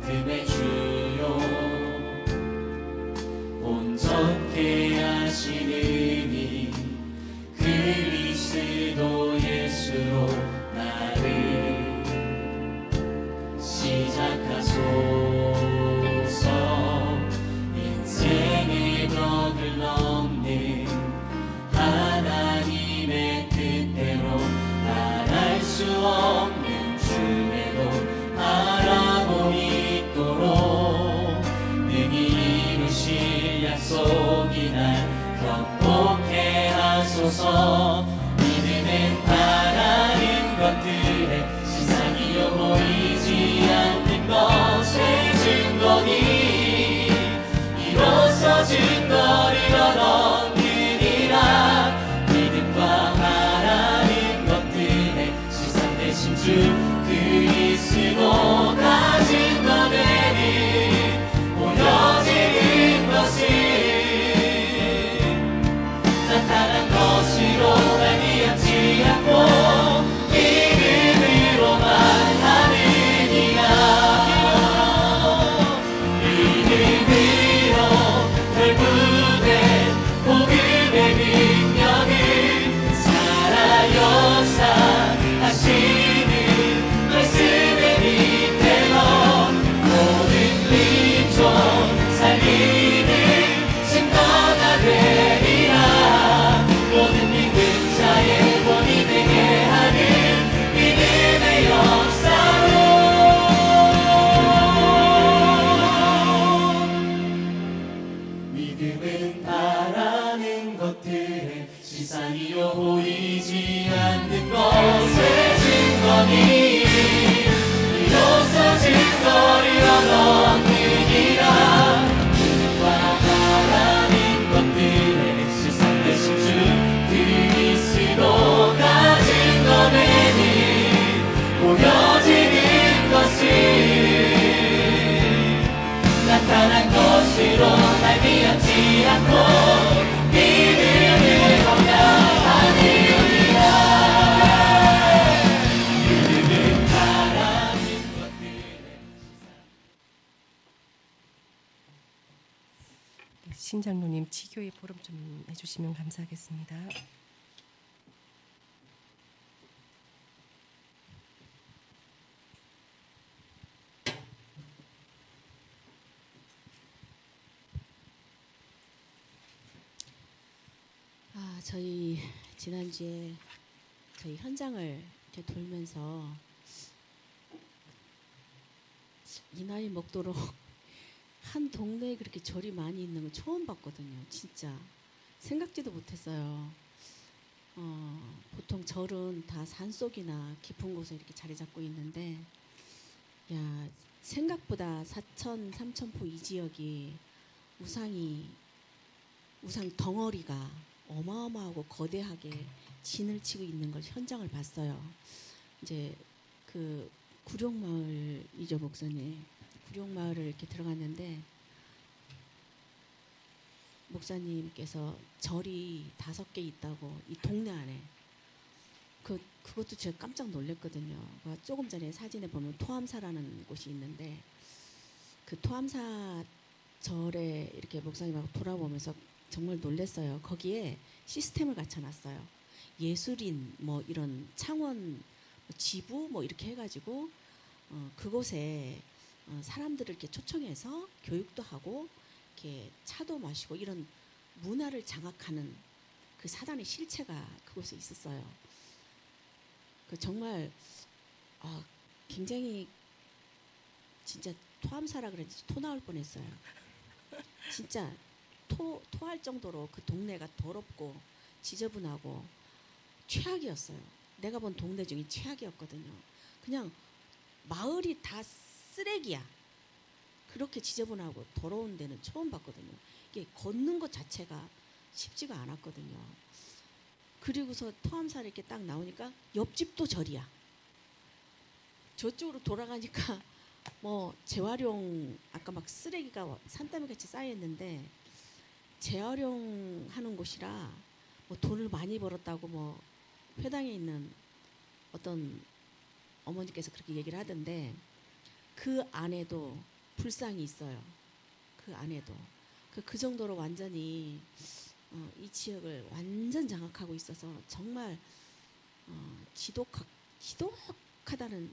믿음의 주요 온전케 하시느니 그리스도 예수로 나를 뛰어넘으리라 와 하나님 것들의 세상 되신 주 그리스도 가진 너네는 보여지는 것을 나타난 것으로 말미암지 않고 믿음을 고백하리라 그들은 바라는 것들의 신장로님 지교의 보름 좀 해주시면 감사하겠습니다. 저희 지난주에 저희 현장을 이렇게 돌면서 이 나이 먹도록 한 동네에 그렇게 절이 많이 있는 거 처음 봤거든요. 진짜 생각지도 못했어요. 보통 절은 다 산속이나 깊은 곳에 이렇게 자리 잡고 있는데, 야, 생각보다 사천, 삼천포 이 지역이 우상 덩어리가 어마어마하고 거대하게 진을 치고 있는 걸 현장을 봤어요. 이제 그 구룡마을이죠, 목사님. 구룡마을을 이렇게 들어갔는데 목사님께서 절이 5개 있다고 이 동네 안에. 그것도 제가 깜짝 놀랐거든요. 조금 전에 사진에 보면 토암사라는 곳이 있는데 그 토암사 절에 이렇게 목사님하고 돌아보면서 정말 놀랐어요. 거기에 시스템을 갖춰놨어요. 예술인 뭐 이런 창원 지부 뭐 이렇게 해가지고 그곳에 사람들을 이렇게 초청해서 교육도 하고 이렇게 차도 마시고 이런 문화를 장악하는 그 사단의 실체가 그곳에 있었어요. 정말 굉장히 진짜 토암사라 그랬지 토 나올 뻔했어요. 진짜 토할 정도로 그 동네가 더럽고 지저분하고 최악이었어요. 내가 본 동네 중에 최악이었거든요. 그냥 마을이 다 쓰레기야. 그렇게 지저분하고 더러운 데는 처음 봤거든요. 이게 걷는 것 자체가 쉽지가 않았거든요. 그리고서 토암사를 이렇게 딱 나오니까 옆집도 절이야. 저쪽으로 돌아가니까 뭐 재활용 아까 막 쓰레기가 산더미 같이 쌓여있는데 재활용하는 곳이라 뭐 돈을 많이 벌었다고 뭐 회당에 있는 어떤 어머니께서 그렇게 얘기를 하던데 그 안에도 불상이 있어요. 그 안에도 그 정도로 완전히 이 지역을 완전 장악하고 있어서 정말 지독하다는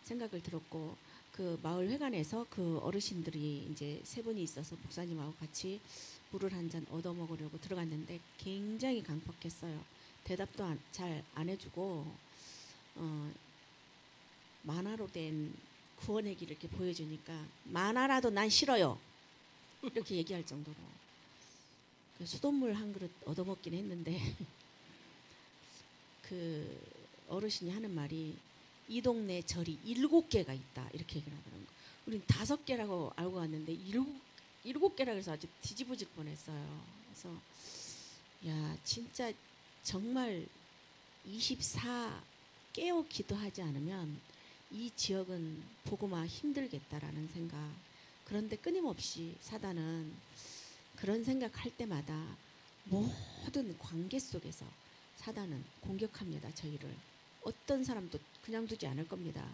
생각을 들었고 그 마을 회관에서 그 어르신들이 이제 3분이 있어서 목사님하고 같이 물을 한 잔 얻어 먹으려고 들어갔는데 굉장히 강팍했어요. 대답도 잘 안 해주고 만화로 된 구원의 길을 이렇게 보여주니까 만화라도 난 싫어요 이렇게 얘기할 정도로 수돗물 한 그릇 얻어먹긴 했는데 그 어르신이 하는 말이 이 동네 절이 7개가 있다 이렇게 얘기를 하더라고요. 우린 5개라고 알고 왔는데 7개라 그래서 아주 뒤집어질 뻔했어요. 그래서 야 진짜 정말 24 깨어 기도하지 않으면 이 지역은 복음화 힘들겠다라는 생각. 그런데 끊임없이 사단은 그런 생각할 때마다 모든 관계 속에서 사단은 공격합니다. 저희를. 어떤 사람도 그냥 두지 않을 겁니다.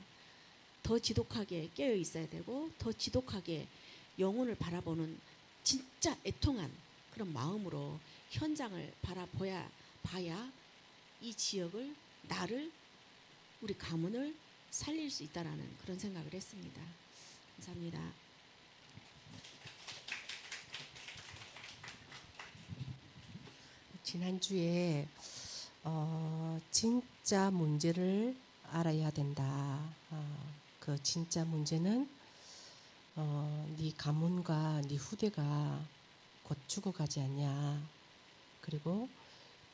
더 지독하게 깨어 있어야 되고 더 지독하게 영혼을 바라보는 진짜 애통한 그런 마음으로 현장을 바라봐야 이 지역을 나를 우리 가문을 살릴 수 있다라는 그런 생각을 했습니다. 감사합니다. 지난주에 진짜 문제를 알아야 된다. 그 진짜 문제는 네 가문과 네 후대가 곧 죽어가지 않냐. 그리고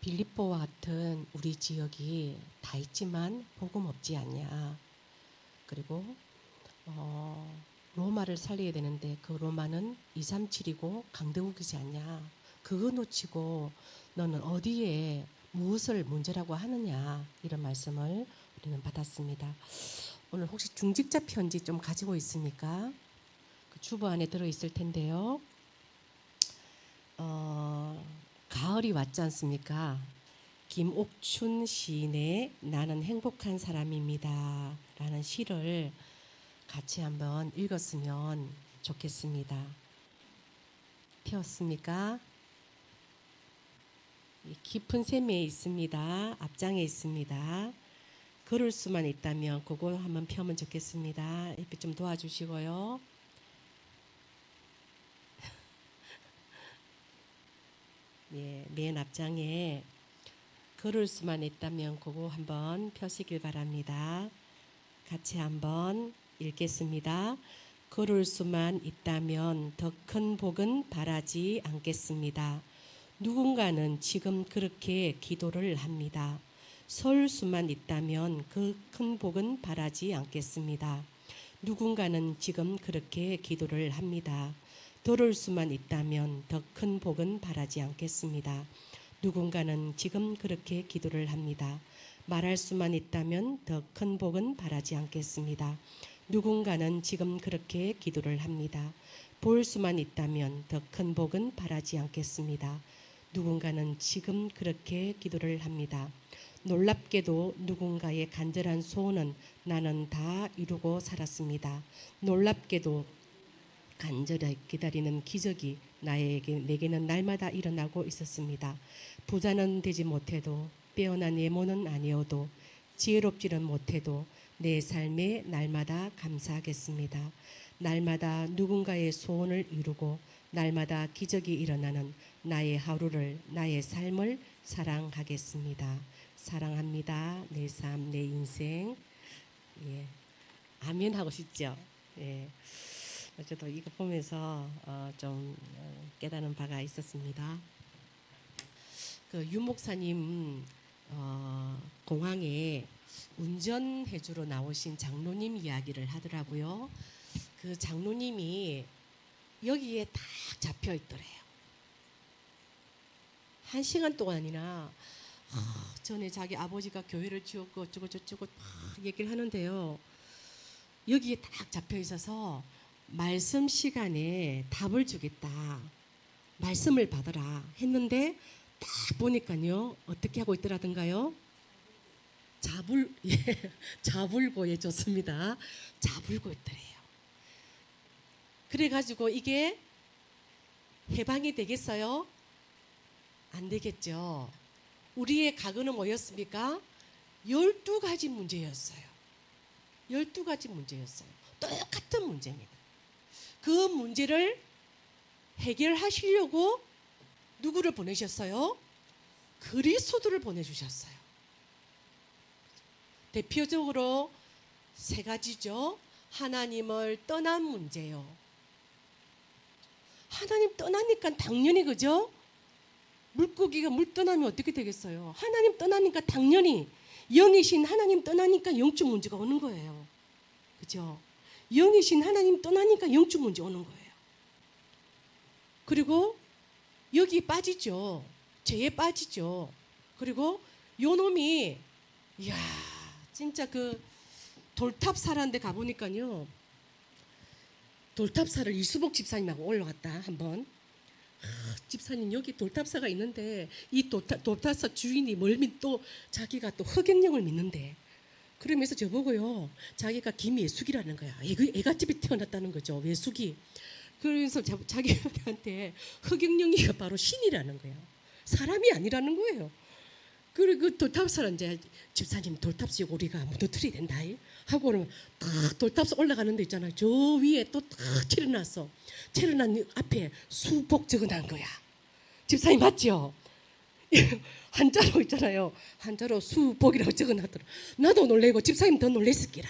빌립보와 같은 우리 지역이 다 있지만 복음 없지 않냐. 그리고 로마 로마를 살려야 되는데 그 로마는 237이고 강대국이지 않냐. 그거 놓치고 너는 어디에 무엇을 문제라고 하느냐. 이런 말씀을 우리는 받았습니다. 오늘 혹시 중직자 편지 좀 가지고 있습니까? 그 주보 안에 들어있을 텐데요. 가을이 왔지 않습니까? 김옥춘 시인의 나는 행복한 사람입니다 라는 시를 같이 한번 읽었으면 좋겠습니다. 펴었습니까? 깊은 샘에 있습니다. 앞장에 있습니다. 걸을 수만 있다면 그거 한번 펴면 좋겠습니다. 옆에 좀 도와주시고요. 예, 맨 앞장에 걸을 수만 있다면 그거 한번 펴시길 바랍니다. 같이 한번 읽겠습니다. 걸을 수만 있다면 더 큰 복은 바라지 않겠습니다. 누군가는 지금 그렇게 기도를 합니다. 설 수만 있다면 그 큰 복은 바라지 않겠습니다. 누군가는 지금 그렇게 기도를 합니다. 걸을 수만 있다면 더 큰 복은 바라지 않겠습니다. 누군가는 지금 그렇게 기도를 합니다. 말할 수만 있다면 더 큰 복은 바라지 않겠습니다. 누군가는 지금 그렇게 기도를 합니다. 볼 수만 있다면 더 큰 복은 바라지 않겠습니다. 누군가는 지금 그렇게 기도를 합니다. 놀랍게도 누군가의 간절한 소원은 나는 다 이루고 살았습니다. 놀랍게도 간절히 기다리는 기적이 내게는 날마다 일어나고 있었습니다. 부자는 되지 못해도 빼어난 외모는 아니어도 지혜롭지는 못해도 내 삶에 날마다 감사하겠습니다. 날마다 누군가의 소원을 이루고 날마다 기적이 일어나는 나의 하루를 나의 삶을 사랑하겠습니다. 사랑합니다. 내 삶, 내 인생. 예. 아멘 하고 싶죠. 예. 저도 이거 보면서 좀 깨달은 바가 있었습니다. 그 유 목사님 공항에 운전해주러 나오신 장로님 이야기를 하더라고요. 그 장로님이 여기에 딱 잡혀 있더래요. 1시간 동안이나 전에 자기 아버지가 교회를 지었고 어쩌고 저쩌고 막 얘기를 하는데요. 여기에 딱 잡혀 있어서 말씀 시간에 답을 주겠다. 말씀을 받아라 했는데 딱 보니까요. 어떻게 하고 있더라던가요? 자불고 예 좋습니다. 자불고 있더래요. 그래가지고 이게 해방이 되겠어요? 안 되겠죠. 우리의 각오는 뭐였습니까? 12가지 문제였어요. 12가지 문제였어요. 똑같은 문제입니다. 그 문제를 해결하시려고 누구를 보내셨어요? 그리스도를 보내주셨어요. 대표적으로 3가지죠. 하나님을 떠난 문제요. 하나님 떠나니까 당연히 그죠? 물고기가 물 떠나면 어떻게 되겠어요? 하나님 떠나니까 당연히 영이신 하나님 떠나니까 영적 문제가 오는 거예요. 그죠? 영이신 하나님 떠나니까 영적 문제 오는 거예요. 그리고 여기 빠지죠. 죄에 빠지죠. 그리고 요 놈이 이야 진짜 그 돌탑사라는데 가보니까요. 돌탑사를 이수복 집사님하고 올라갔다 한번. 집사님 여기 돌탑사가 있는데 이 돌탑사 주인이 멀미 또 자기가 또 허경영을 믿는데 그러면서 저보고요. 자기가 김예숙이라는 거야. 애가집에 태어났다는 거죠. 예숙이. 그래서 자기한테 허경영이가 바로 신이라는 거야. 사람이 아니라는 거예요. 그리고 그 돌탑사는 이제 집사님 돌탑사 우리가 무너뜨려야 된다 하고 그러면 딱 돌탑사 올라가는 데 있잖아요. 저 위에 또 딱 채려놨어. 채려난 앞에 수복 적어놓은 거야. 집사님 맞죠? 한자로 있잖아요. 한자로 수복이라고 적어놨더라. 나도 놀래고 집사님 더 놀랬을 기라.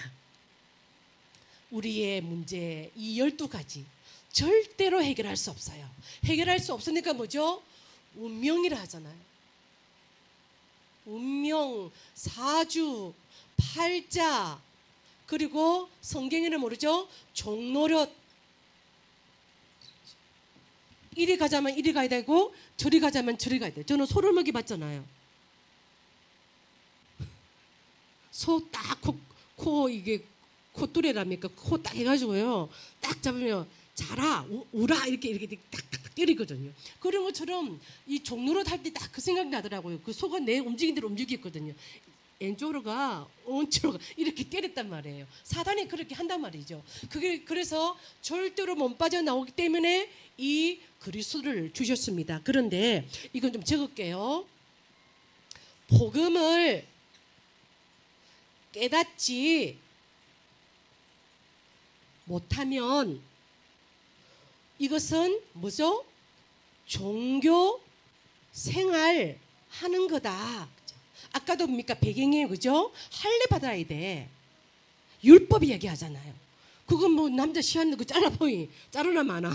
우리의 문제 이 12가지 절대로 해결할 수 없어요. 해결할 수 없으니까 뭐죠? 운명이라 하잖아요. 운명, 사주, 팔자, 그리고 성경에는 모르죠? 종노릇, 이리 가자면 이리 가야 되고 저리 가자면 저리 가야 돼. 저는 소를 먹여봤잖아요. 소 딱 코 이게 콧뚜레랍니까? 코 딱 해가지고요. 딱 잡으면 자라 우라 이렇게 딱 때리거든요. 그런 것처럼 이 종로로 탈 때 딱 그 생각이 나더라고요. 그 소가 내 움직인 대로 움직였거든요. 왼쪽으로 가, 오른쪽으로 가 이렇게 때렸단 말이에요. 사단이 그렇게 한단 말이죠. 그게 그래서 절대로 못 빠져나오기 때문에 이 그리스도를 주셨습니다. 그런데 이건 좀 적을게요. 복음을 깨닫지 못하면 이것은 뭐죠? 종교 생활 하는 거다. 아까도 뭡니까 배경이에요, 그죠? 할례 받아야 돼. 율법이 얘기하잖아요. 그건 뭐 남자 시한 그 잘라보이 자르나 마나.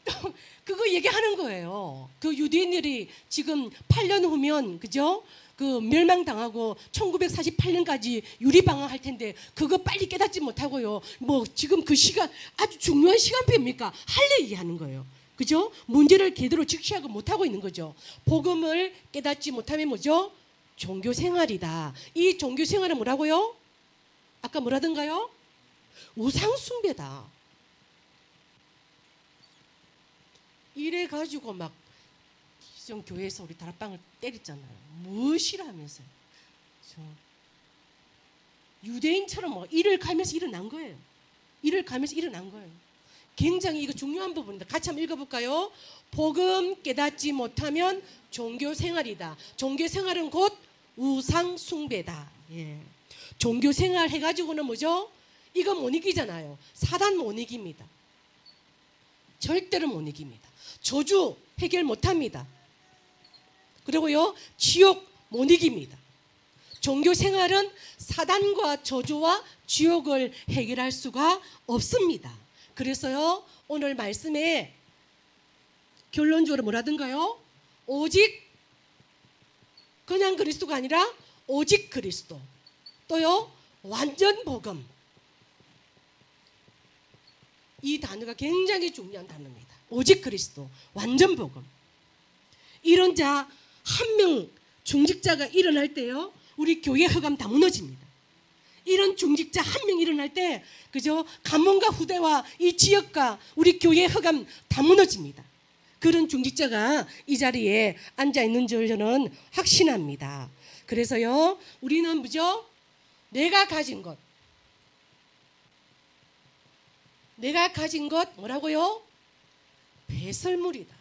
또 그거 얘기하는 거예요. 그 유대인들이 지금 8년 후면 그죠? 그 멸망당하고 1948년까지 유리방황할 텐데 그거 빨리 깨닫지 못하고요. 뭐 지금 그 시간 아주 중요한 시간표입니까? 할례 얘기하는 거예요. 그죠? 문제를 제대로 직시하고 못하고 있는 거죠. 복음을 깨닫지 못하면 뭐죠? 종교 생활이다. 이 종교 생활은 뭐라고요? 아까 뭐라던가요? 우상 숭배다. 이래 가지고 막 시정 교회에서 우리 다락방을 때렸잖아요. 무엇이라 하면서요. 유대인처럼 뭐 일을 가면서 일어난 거예요. 일을 가면서 일어난 거예요. 굉장히 이거 중요한 부분입니다. 같이 한번 읽어볼까요? 복음 깨닫지 못하면 종교 생활이다. 종교 생활은 곧 우상 숭배다. 예. 종교 생활 해가지고는 뭐죠? 이거 못 이기잖아요. 사단 못 이깁니다. 절대로 못 이깁니다. 저주 해결 못합니다. 그리고요 지옥 못 이깁니다. 종교 생활은 사단과 저주와 지옥을 해결할 수가 없습니다. 그래서요 오늘 말씀에 결론적으로 뭐라든가요? 오직 그냥 그리스도가 아니라 오직 그리스도. 또요 완전 복음. 이 단어가 굉장히 중요한 단어입니다. 오직 그리스도, 완전 복음. 이런 자 한 명 중직자가 일어날 때요 우리 교회 허감 다 무너집니다. 이런 중직자 한 명 일어날 때 그죠? 가문과 후대와 이 지역과 우리 교회 허감 다 무너집니다. 그런 중직자가 이 자리에 앉아 있는 줄 저는 확신합니다. 그래서요 우리는 뭐죠? 내가 가진 것 뭐라고요? 배설물이다.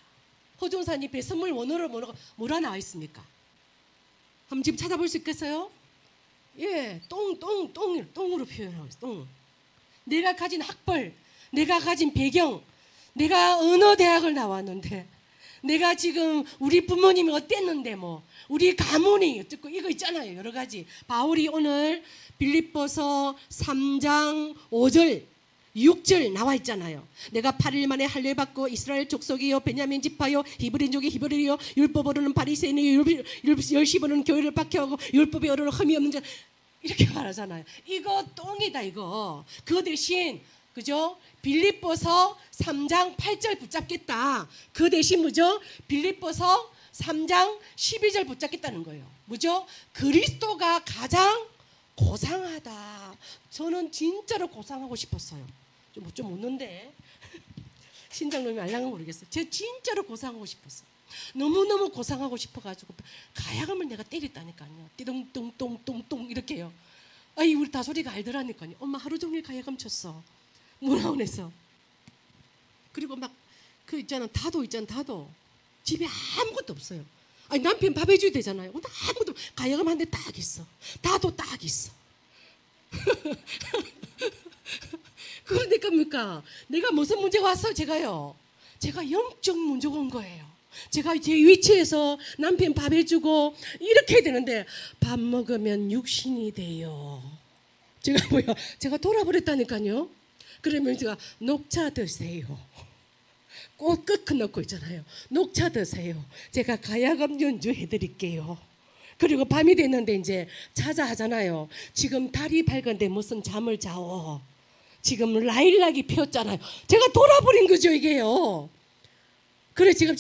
호종사님 배설물 원어로 뭐라 나와 있습니까? 한번 지금 찾아볼 수 있겠어요? 예, 똥으로 표현하고 있어요. 똥. 내가 가진 학벌, 내가 가진 배경, 내가 어느 대학을 나왔는데, 내가 지금 우리 부모님이 어땠는데 뭐, 우리 가문이 어쩌고 이거 있잖아요. 여러 가지. 바울이 오늘 빌립보서 3장 5절 6절 나와 있잖아요. 내가 8일 만에 할례 받고 이스라엘 족속이요 베냐민 지파요 히브리족이 히브리요 율법으로는 바리새인이요 열심으로는 교회를 박해하고 율법에 어른 흠이 없는 자 이렇게 말하잖아요. 이거 똥이다 이거. 그 대신 그죠? 빌립보서 3장 8절 붙잡겠다. 그 대신 뭐죠? 빌립보서 3장 12절 붙잡겠다는 거예요. 뭐죠? 그리스도가 가장 고상하다. 저는 진짜로 고상하고 싶었어요. 좀 웃는데 신장놈이 알랑은 모르겠어요. 제가 진짜로 고상하고 싶었어요. 너무너무 고상하고 싶어가지고 가야금을 내가 때렸다니까요. 띠동똥똥똥똥 이렇게요. 아이 우리 다소리가 알더라니까요. 엄마 하루 종일 가야금 쳤어. 문화원에서. 그리고 막 그 있잖아 다도 집에 아무것도 없어요. 아니 남편 밥 해줘야 되잖아요. 근데 아무것도 가야금 한 대 딱 있어. 다도 딱 있어. 그러니까 뭡니까? 내가 무슨 문제가 왔어요? 제가 영적 문제가 온 거예요. 제가 제 위치에서 남편 밥 해주고 이렇게 해야 되는데 밥 먹으면 육신이 돼요. 제가 돌아버렸다니까요. 그러면 제가 녹차 드세요. 꽃 끝 넣고 있잖아요. 녹차 드세요. 제가 가야금 연주해 드릴게요. 그리고 밤이 됐는데 이제 자자 하잖아요. 지금 달이 밝은데 무슨 잠을 자오. 지금 라일락이 피었잖아요. 제가 돌아버린 거죠 이게요. 그래 지금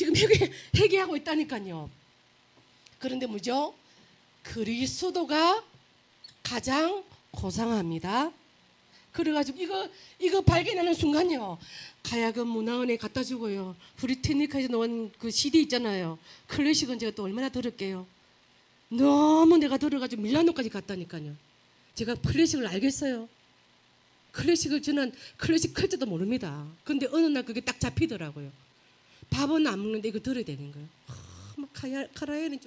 회개하고 있다니까요. 그런데 뭐죠? 그리스도가 가장 고상합니다. 그래가지고 이거 발견하는 순간요, 가야금 문화원에 갖다 주고요. 브리테니카에서 나온 그 CD 있잖아요. 클래식은 제가 또 얼마나 들을게요. 너무 내가 들어가지고 밀라노까지 갔다니까요. 제가 클래식을 알겠어요. 저는 클래식 클지도 모릅니다. 근데 어느 날 그게 딱 잡히더라고요. 밥은 안 먹는데 이거 들어야 되는 거예요. 막 카라얀이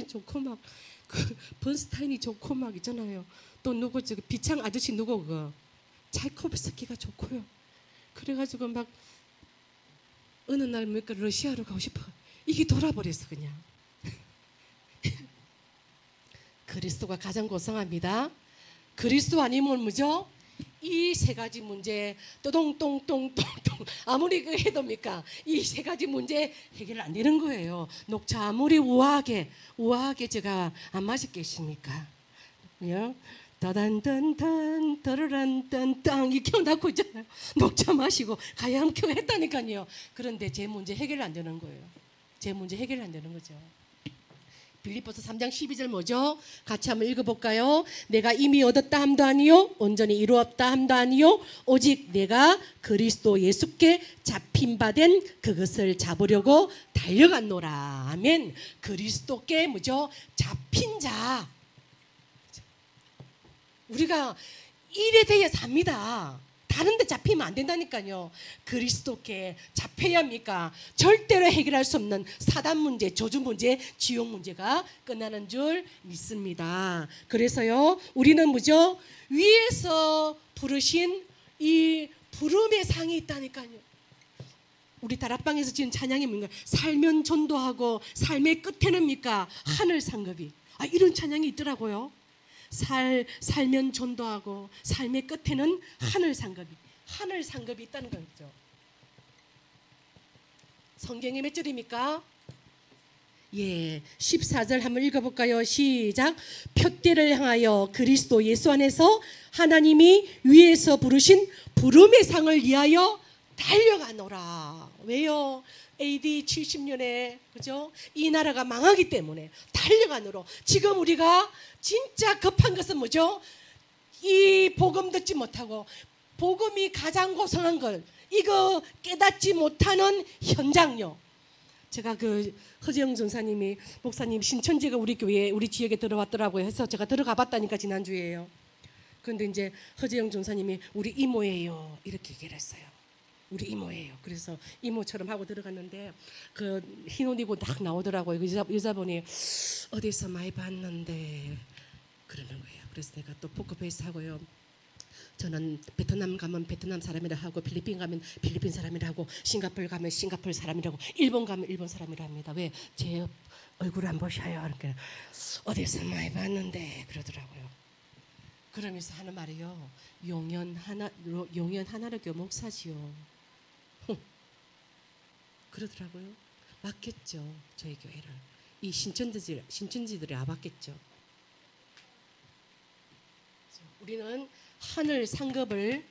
좋고 막 그 번스타인이 좋고 막 있잖아요. 또 누구 저기 비창 아저씨 누구 그거 차이코프스키가 좋고요. 그래가지고 막 어느 날 뭐니까 러시아로 가고 싶어. 이게 돌아버렸어 그냥. 그리스도가 가장 고상합니다. 그리스도 아니면 뭐죠? 이 세 가지 문제 또동똥똥똥똥 아무리 그 해도입니까? 이 세 가지 문제 해결 안 되는 거예요. 녹차 아무리 우아하게 제가 안 마셨겠습니까? 따단단단 따르란딴땅 이 켜놓고 있잖아요. 녹차 마시고 가야금 켜 했다니까요. 그런데 제 문제 해결 안 되는 거예요. 제 문제 해결 안 되는 거죠. 빌립보서 3장 12절 뭐죠? 같이 한번 읽어볼까요? 내가 이미 얻었다 함도 아니요 온전히 이루었다 함도 아니요 오직 내가 그리스도 예수께 잡힌 바 된 그것을 잡으려고 달려갔노라. 아멘. 그리스도께 뭐죠? 잡힌 자. 우리가 일에 대해 삽니다. 다른 데 잡히면 안 된다니까요. 그리스도께 잡혀야 합니까? 절대로 해결할 수 없는 사단 문제, 저주 문제, 지옥 문제가 끝나는 줄 믿습니다. 그래서요, 우리는 뭐죠? 위에서 부르신 이 부름의 상이 있다니까요. 우리 다락방에서 지은 찬양이 뭔가 살면 전도하고 삶의 끝에는입니까? 하늘 상급이. 이런 찬양이 있더라고요. 살면 전도하고 삶의 끝에는 하늘 상급이 있다는 거죠. 성경에 몇 절입니까? 14절 한번 읽어볼까요? 시작. 표대를 향하여 그리스도 예수 안에서 하나님이 위에서 부르신 부름의 상을 위하여 달려가노라. 왜요? AD 70년에 그죠? 이 나라가 망하기 때문에 달려가노라. 지금 우리가 진짜 급한 것은 뭐죠? 이 복음 듣지 못하고 복음이 가장 고상한 걸 이거 깨닫지 못하는 현장요. 제가 그 허재영 전사님이 목사님 신천지가 우리 교회 우리 지역에 들어왔더라고요. 해서 제가 들어가 봤다니까 지난주에요. 그런데 이제 허재영 전사님이 우리 이모예요 이렇게 얘기를 했어요. 우리 이모예요. 그래서 이모처럼 하고 들어갔는데 그 흰 옷 입고 딱 나오더라고요. 그 여자분이 어디서 많이 봤는데 그러는 거예요. 그래서 내가 또 포크페이스 하고요. 저는 베트남 가면 베트남 사람이라 하고 필리핀 가면 필리핀 사람이라 하고 싱가포르 가면 싱가포르 사람이라고 일본 가면 일본 사람이라 합니다. 왜? 제 얼굴 안 보셔요? 그러니까 어디서 많이 봤는데 그러더라고요. 그러면서 하는 말이요. 용연 하나로 교목사지요. 그러더라고요. 맞겠죠. 저희 교회를 이 신천지들이 알았겠죠. 우리는 하늘 상급을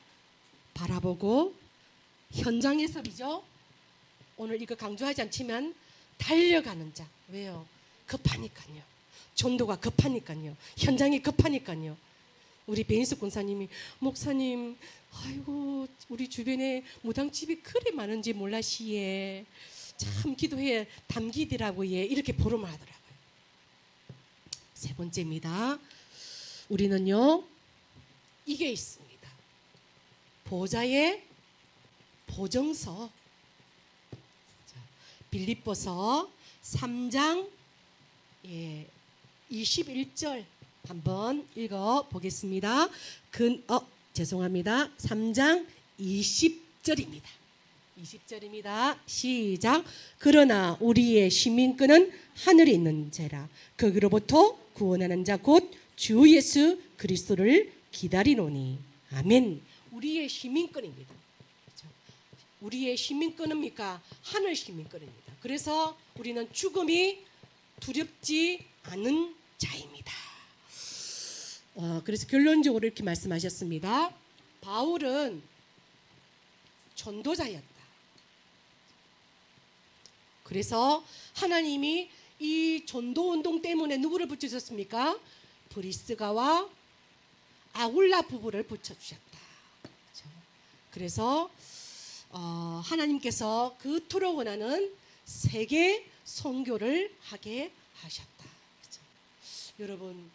바라보고 현장에서이죠. 오늘 이거 강조하지 않지만 달려가는 자. 왜요? 급하니까요. 전도가 급하니까요. 현장이 급하니까요. 우리 배인숙 권사님이 목사님 아이고 우리 주변에 무당집이 그리 많은지 몰라시에 참 기도해 담기더라고 예 이렇게 보름을 하더라고요. 세 번째입니다. 우리는요 이게 있습니다. 보좌의 보정서. 빌립보서 3장 21절 한번 읽어 보겠습니다. 죄송합니다. 3장 20절입니다. 20절입니다. 시작. 그러나 우리의 시민권은 하늘에 있는 자라. 거기로부터 구원하는 자 곧 주 예수 그리스도를 기다리노니. 아멘. 우리의 시민권입니다. 그렇죠? 우리의 시민권입니까? 하늘 시민권입니다. 그래서 우리는 죽음이 두렵지 않은 자입니다. 그래서 결론적으로 이렇게 말씀하셨습니다. 바울은 전도자였다. 그래서 하나님이 이 전도 운동 때문에 누구를 붙여주셨습니까? 브리스가와 아굴라 부부를 붙여주셨다. 그렇죠? 그래서 하나님께서 그토록 원하는 세계 선교를 하게 하셨다. 그렇죠? 여러분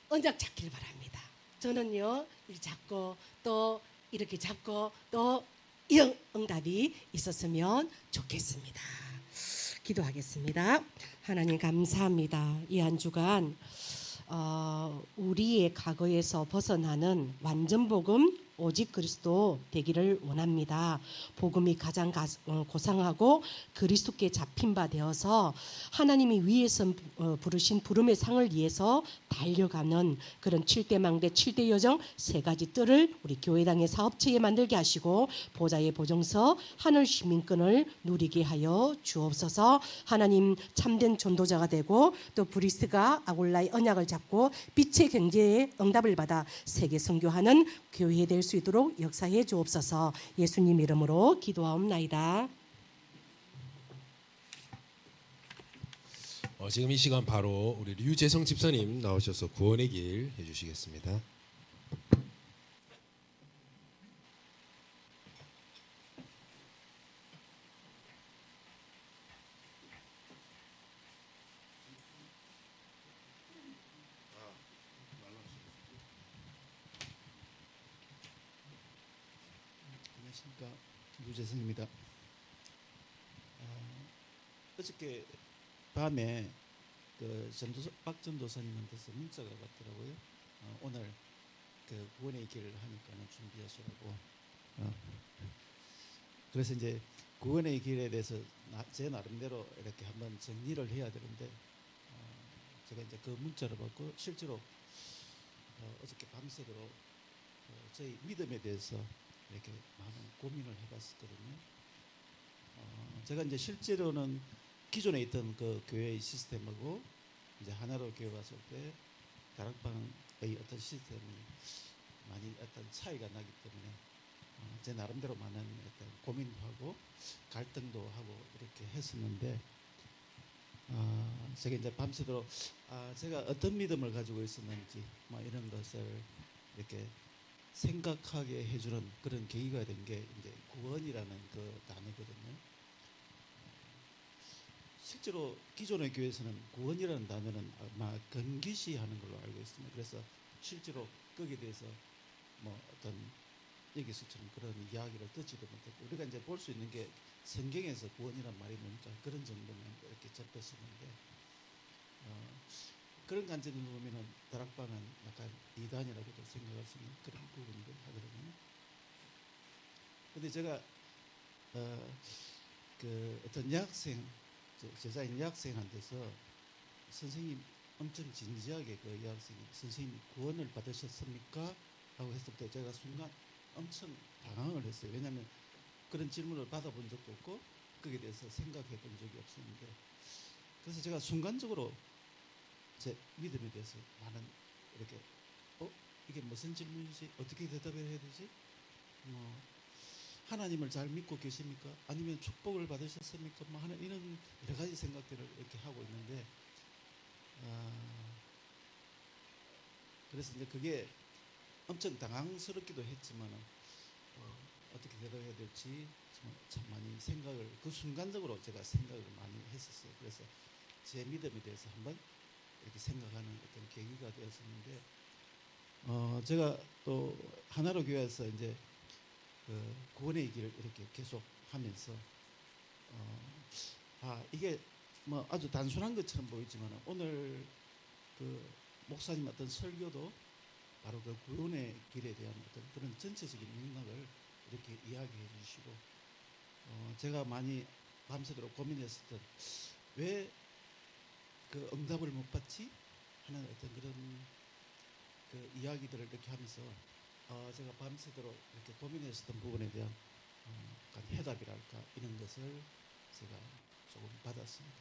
언약 잡길 바랍니다. 저는요 이렇게 잡고 또 이렇게 잡고 또 이런 응답이 있었으면 좋겠습니다. 기도하겠습니다. 하나님 감사합니다. 이 한 주간 우리의 과거에서 벗어나는 완전 복음 오직 그리스도 되기를 원합니다. 복음이 가장 고상하고 그리스도께 잡힌 바 되어서 하나님이 위에서 부르신 부름의 상을 위해서 달려가는 그런 7대 망대 7대 여정 세 가지 뜰을 우리 교회당의 사업체에 만들게 하시고 보좌의 보정서 하늘 시민권을 누리게 하여 주옵소서. 하나님 참된 전도자가 되고 또 브리스가 아굴라의 언약을 잡고 빛의 경제에 응답을 받아 세계 선교하는 교회 될 수 있도록 역사해 주옵소서. 예수님 이름으로 기도하옵나이다. 지금 이 시간 바로 우리 류재성 집사님 나오셔서 구원의 길 해주시겠습니다. 안녕하십니까, 유재성입니다. 어저께 밤에 박 전도사님한테서 문자가 왔더라고요. 오늘 그 구원의 길을 하니까는 준비하시라고. 그래서 이제 구원의 길에 대해서 제 나름대로 이렇게 한번 정리를 해야 되는데 제가 이제 그 문자를 받고 실제로 어저께 밤새도록 저희 믿음에 대해서 이렇게 많은 고민을 해봤었거든요. 제가 이제 실제로는 기존에 있던 그 교회의 시스템하고 이제 하나로 교회 왔을 때 다락방의 어떤 시스템이 많이 어떤 차이가 나기 때문에 제 나름대로 많은 어떤 고민도 하고 갈등도 하고 이렇게 했었는데 제가 이제 밤새도록 제가 어떤 믿음을 가지고 있었는지 뭐 이런 것을 이렇게 생각하게 해주는 그런 계기가 된 게 이제 구원이라는 그 단어거든요. 실제로 기존의 교회에서는 구원이라는 단어는 아마 건기시하는 걸로 알고 있습니다. 그래서 실제로 거기에 대해서 뭐 어떤 여기서처럼 그런 이야기를 듣지도 못했고 우리가 이제 볼 수 있는 게 성경에서 구원이란 말이 뭡니까 그런 정도만 이렇게 접했었는데 그런 관점으로 보면은 다락방은 약간 이단이라고도 생각할 수 있는 그런 부분이긴 하거든요. 근데 제가 그 어떤 여학생 제자인 여학생한테서 선생님 엄청 진지하게 그 여학생이 선생님 구원을 받으셨습니까? 하고 했을 때 제가 순간 엄청 당황을 했어요. 왜냐하면 그런 질문을 받아본 적도 없고 거기에 대해서 생각해 본 적이 없었는데 그래서 제가 순간적으로 제 믿음에 대해서 많은 이렇게 이게 무슨 질문이지? 어떻게 대답을 해야 되지? 하나님을 잘 믿고 계십니까? 아니면 축복을 받으셨습니까? 뭐 하는 이런 여러 가지 생각들을 이렇게 하고 있는데 그래서 이제 그게 엄청 당황스럽기도 했지만 어떻게 대답해야 될지 참 많이 생각을 그 순간적으로 제가 생각을 많이 했었어요. 그래서 제 믿음에 대해서 한번 이렇게 생각하는 어떤 계기가 되었었는데 제가 또 하나로 교회에서 이제 그 구원의 길을 이렇게 계속 하면서 이게 뭐 아주 단순한 것처럼 보이지만 오늘 그 목사님 어떤 설교도 바로 그 구원의 길에 대한 어떤 그런 전체적인 맥락을 이렇게 이야기해 주시고 제가 많이 밤새도록 고민했었던 왜 그 응답을 못 받지 하는 어떤 그런 그 이야기들을 이렇게 하면서 제가 밤새도록 이렇게 고민했었던 부분에 대한 약간 해답이랄까 이런 것을 제가 조금 받았습니다.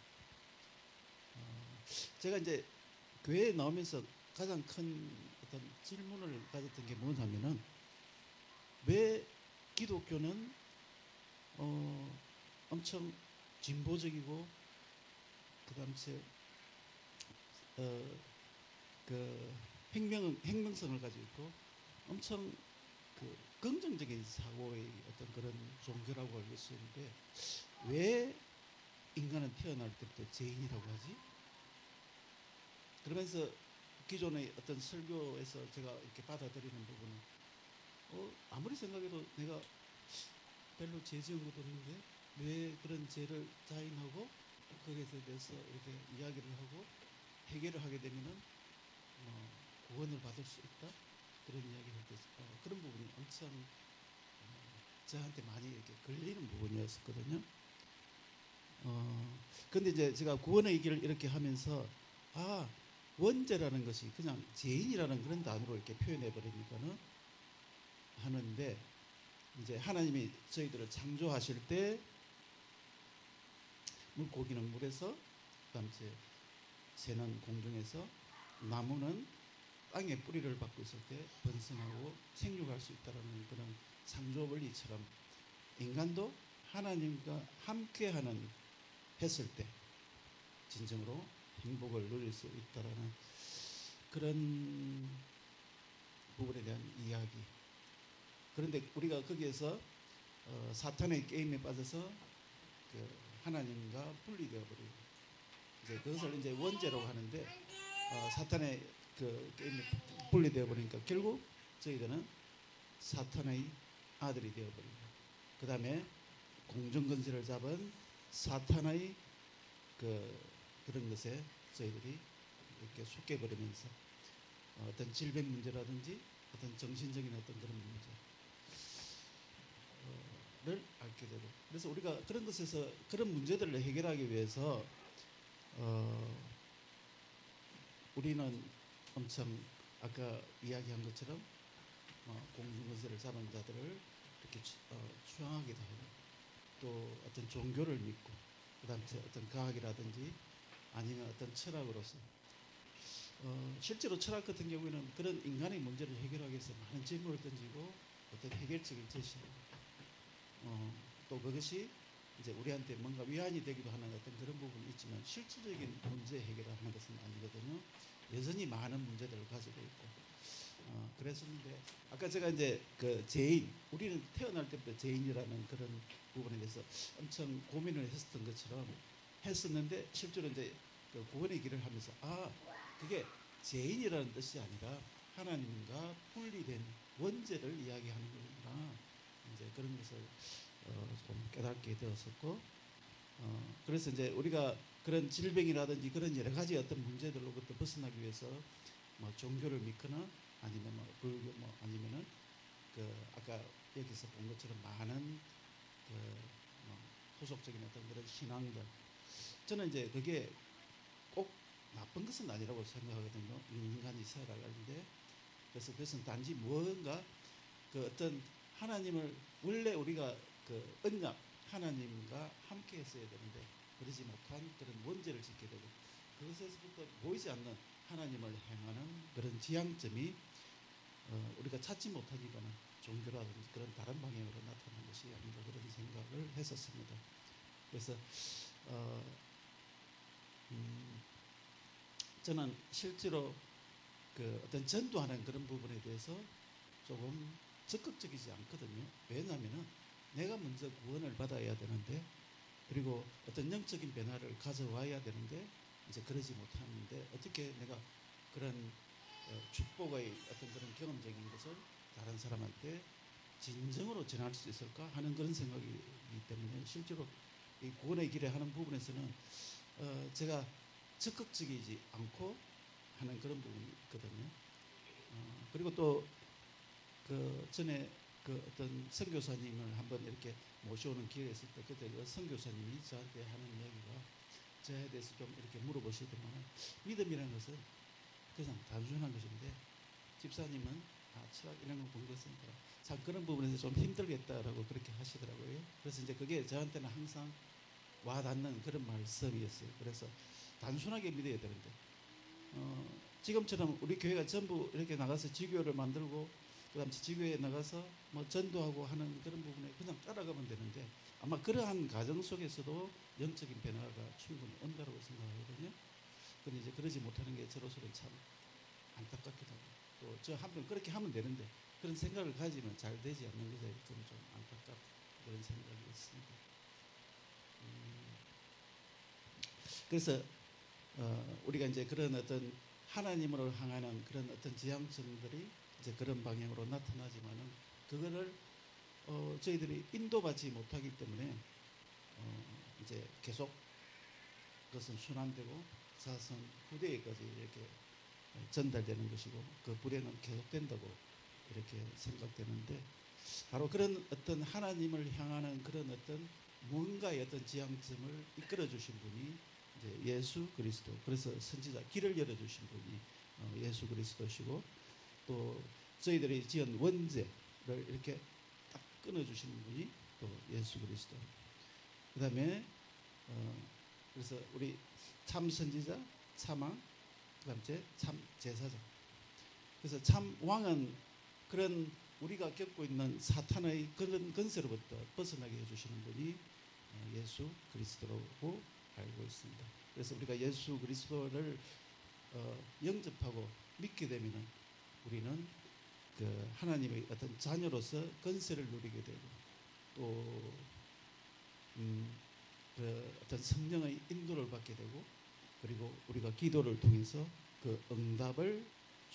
제가 이제 교회에 나오면서 가장 큰 어떤 질문을 가졌던 게 뭐냐면은 왜 기독교는 엄청 진보적이고 그다음에 그 행명성을 가지고 있고 엄청 그 긍정적인 사고의 어떤 그런 종교라고 알고 있었는데 왜 인간은 태어날 때부터 죄인이라고 하지? 그러면서 기존의 어떤 설교에서 제가 이렇게 받아들이는 부분은 아무리 생각해도 내가 별로 죄 지은 것도 없는데 왜 그런 죄를 자인하고 거기에 대해서 이렇게 이야기를 하고 해결을 하게 되면은 구원을 받을 수 있다 그런 이야기를 할 때 그런 부분이 엄청 저한테 많이 이렇게 걸리는 부분이었었거든요. 근데 이제 제가 구원의 길을 이렇게 하면서 원죄라는 것이 그냥 죄인이라는 그런 단어로 이렇게 표현해 버리니까는 하는데 이제 하나님이 저희들을 창조하실 때 물고기는 물에서 그다음에 새는 공중에서 나무는 땅에 뿌리를 받고 있을 때 번성하고 생육할 수 있다는 그런 창조 원리처럼 인간도 하나님과 함께하는 했을 때 진정으로 행복을 누릴 수 있다라는 그런 부분에 대한 이야기. 그런데 우리가 거기에서 사탄의 게임에 빠져서 그 하나님과 분리되어 버리고 이제 그것을 이제 원죄라고 하는데 사탄의 그 게임에 분리되어 버리니까 결국 저희들은 사탄의 아들이 되어 버리고 그 다음에 공중근세를 잡은 사탄의 그런 것에 저희들이 이렇게 속해 버리면서 어떤 질병 문제라든지 어떤 정신적인 어떤 그런 문제를 앓게 되고 그래서 우리가 그런 것에서 그런 문제들을 해결하기 위해서 우리는 엄청 아까 이야기한 것처럼 공중근세를 잡은 자들을 이렇게 추앙하기도 하고 또 어떤 종교를 믿고 그다음에 어떤 과학이라든지 아니면 어떤 철학으로서 실제로 철학 같은 경우에는 그런 인간의 문제를 해결하기 위해서 많은 질문을 던지고 어떤 해결책을 제시하고 또 그것이 이제 우리한테 뭔가 위안이 되기도 하는 어떤 그런 부분이 있지만 실질적인 문제 해결하는 것은 아니거든요. 여전히 많은 문제들을 가지고 있고 그랬었는데 아까 제가 이제 그 죄인 우리는 태어날 때부터 죄인이라는 그런 부분에 대해서 엄청 고민을 했었던 것처럼 했었는데 실제로 이제 그 구원의 길을 하면서 그게 죄인이라는 뜻이 아니라 하나님과 분리된 원죄를 이야기하는 거구나 이제 그런 것을 좀 깨닫게 되었었고 그래서 이제 우리가 그런 질병이라든지 그런 여러 가지 어떤 문제들로부터 벗어나기 위해서 뭐 종교를 믿거나 아니면 뭐 불교 뭐 아니면은 그 아까 여기서 본 것처럼 많은 뭐 소속적인 어떤 그런 신앙들 저는 이제 그게 꼭 나쁜 것은 아니라고 생각하거든요. 인간이 살아가는데 그래서 그것은 단지 무언가 그 어떤 하나님을 원래 우리가 그 언약 하나님과 함께 했어야 되는데 그러지 못한 그런 원죄를 짓게 되고 그것에서부터 보이지 않는 하나님을 행하는 그런 지향점이 우리가 찾지 못하니까는 종교라든지 그런 다른 방향으로 나타나는 것이 아닌가 그런 생각을 했었습니다. 그래서 저는 실제로 그 어떤 전도하는 그런 부분에 대해서 조금 적극적이지 않거든요. 왜냐하면은 내가 먼저 구원을 받아야 되는데 그리고 어떤 영적인 변화를 가져와야 되는데 이제 그러지 못하는데 어떻게 내가 그런 축복의 어떤 그런 경험적인 것을 다른 사람한테 진정으로 전할 수 있을까 하는 그런 생각이기 때문에 실제로 이 구원의 길에 하는 부분에서는 제가 적극적이지 않고 하는 그런 부분이 있거든요. 그리고 또 그 전에 그 어떤 선교사님을 한번 이렇게 모셔오는 기회가 있을 때 그때 그 선교사님이 저한테 하는 이야기가 저에 대해서 좀 이렇게 물어보시더만 믿음이라는 것은 그냥 단순한 것인데 집사님은 철학 이런 거 본 것은 참 그런 부분에서 좀 힘들겠다라고 그렇게 하시더라고요. 그래서 이제 그게 저한테는 항상 와닿는 그런 말씀이었어요. 그래서 단순하게 믿어야 되는데 지금처럼 우리 교회가 전부 이렇게 나가서 지교를 만들고 그다음 지교에 나가서 뭐 전도하고 하는 그런 부분에 그냥 따라가면 되는데 아마 그러한 가정 속에서도 영적인 변화가 충분히 온다고 생각하거든요. 근데 이제 그러지 못하는 게 저로서는 참 안타깝기도 하고, 또 저 한 번 그렇게 하면 되는데 그런 생각을 가지면 잘 되지 않는 것에 좀 안타깝 그런 생각이 있습니다. 그래서 우리가 이제 그런 어떤 하나님으로 향하는 그런 어떤 지향점들이 이제 그런 방향으로 나타나지만은 그거를 저희들이 인도받지 못하기 때문에 이제 계속 그것은 순환되고 자선 후대에까지 이렇게 전달되는 것이고 그 불행은 계속된다고 이렇게 생각되는데, 바로 그런 어떤 하나님을 향하는 그런 어떤 뭔가의 어떤 지향점을 이끌어 주신 분이 이제 예수 그리스도, 그래서 선지자 길을 열어 주신 분이 예수 그리스도시고, 또 저희들이 지은 원죄를 이렇게 딱 끊어 주시는 분이 또 예수 그리스도. 그다음에 그래서 우리 참 선지자, 참왕, 그다음에 참 제사장. 그래서 참 왕은 그런 우리가 겪고 있는 사탄의 그런 건설로부터 벗어나게 해주시는 분이 예수 그리스도라고 알고 있습니다. 그래서 우리가 예수 그리스도를 영접하고 믿게 되면은 우리는 그 하나님의 어떤 자녀로서 건설을 누리게 되고, 또 그 어떤 성령의 인도를 받게 되고, 그리고 우리가 기도를 통해서 그 응답을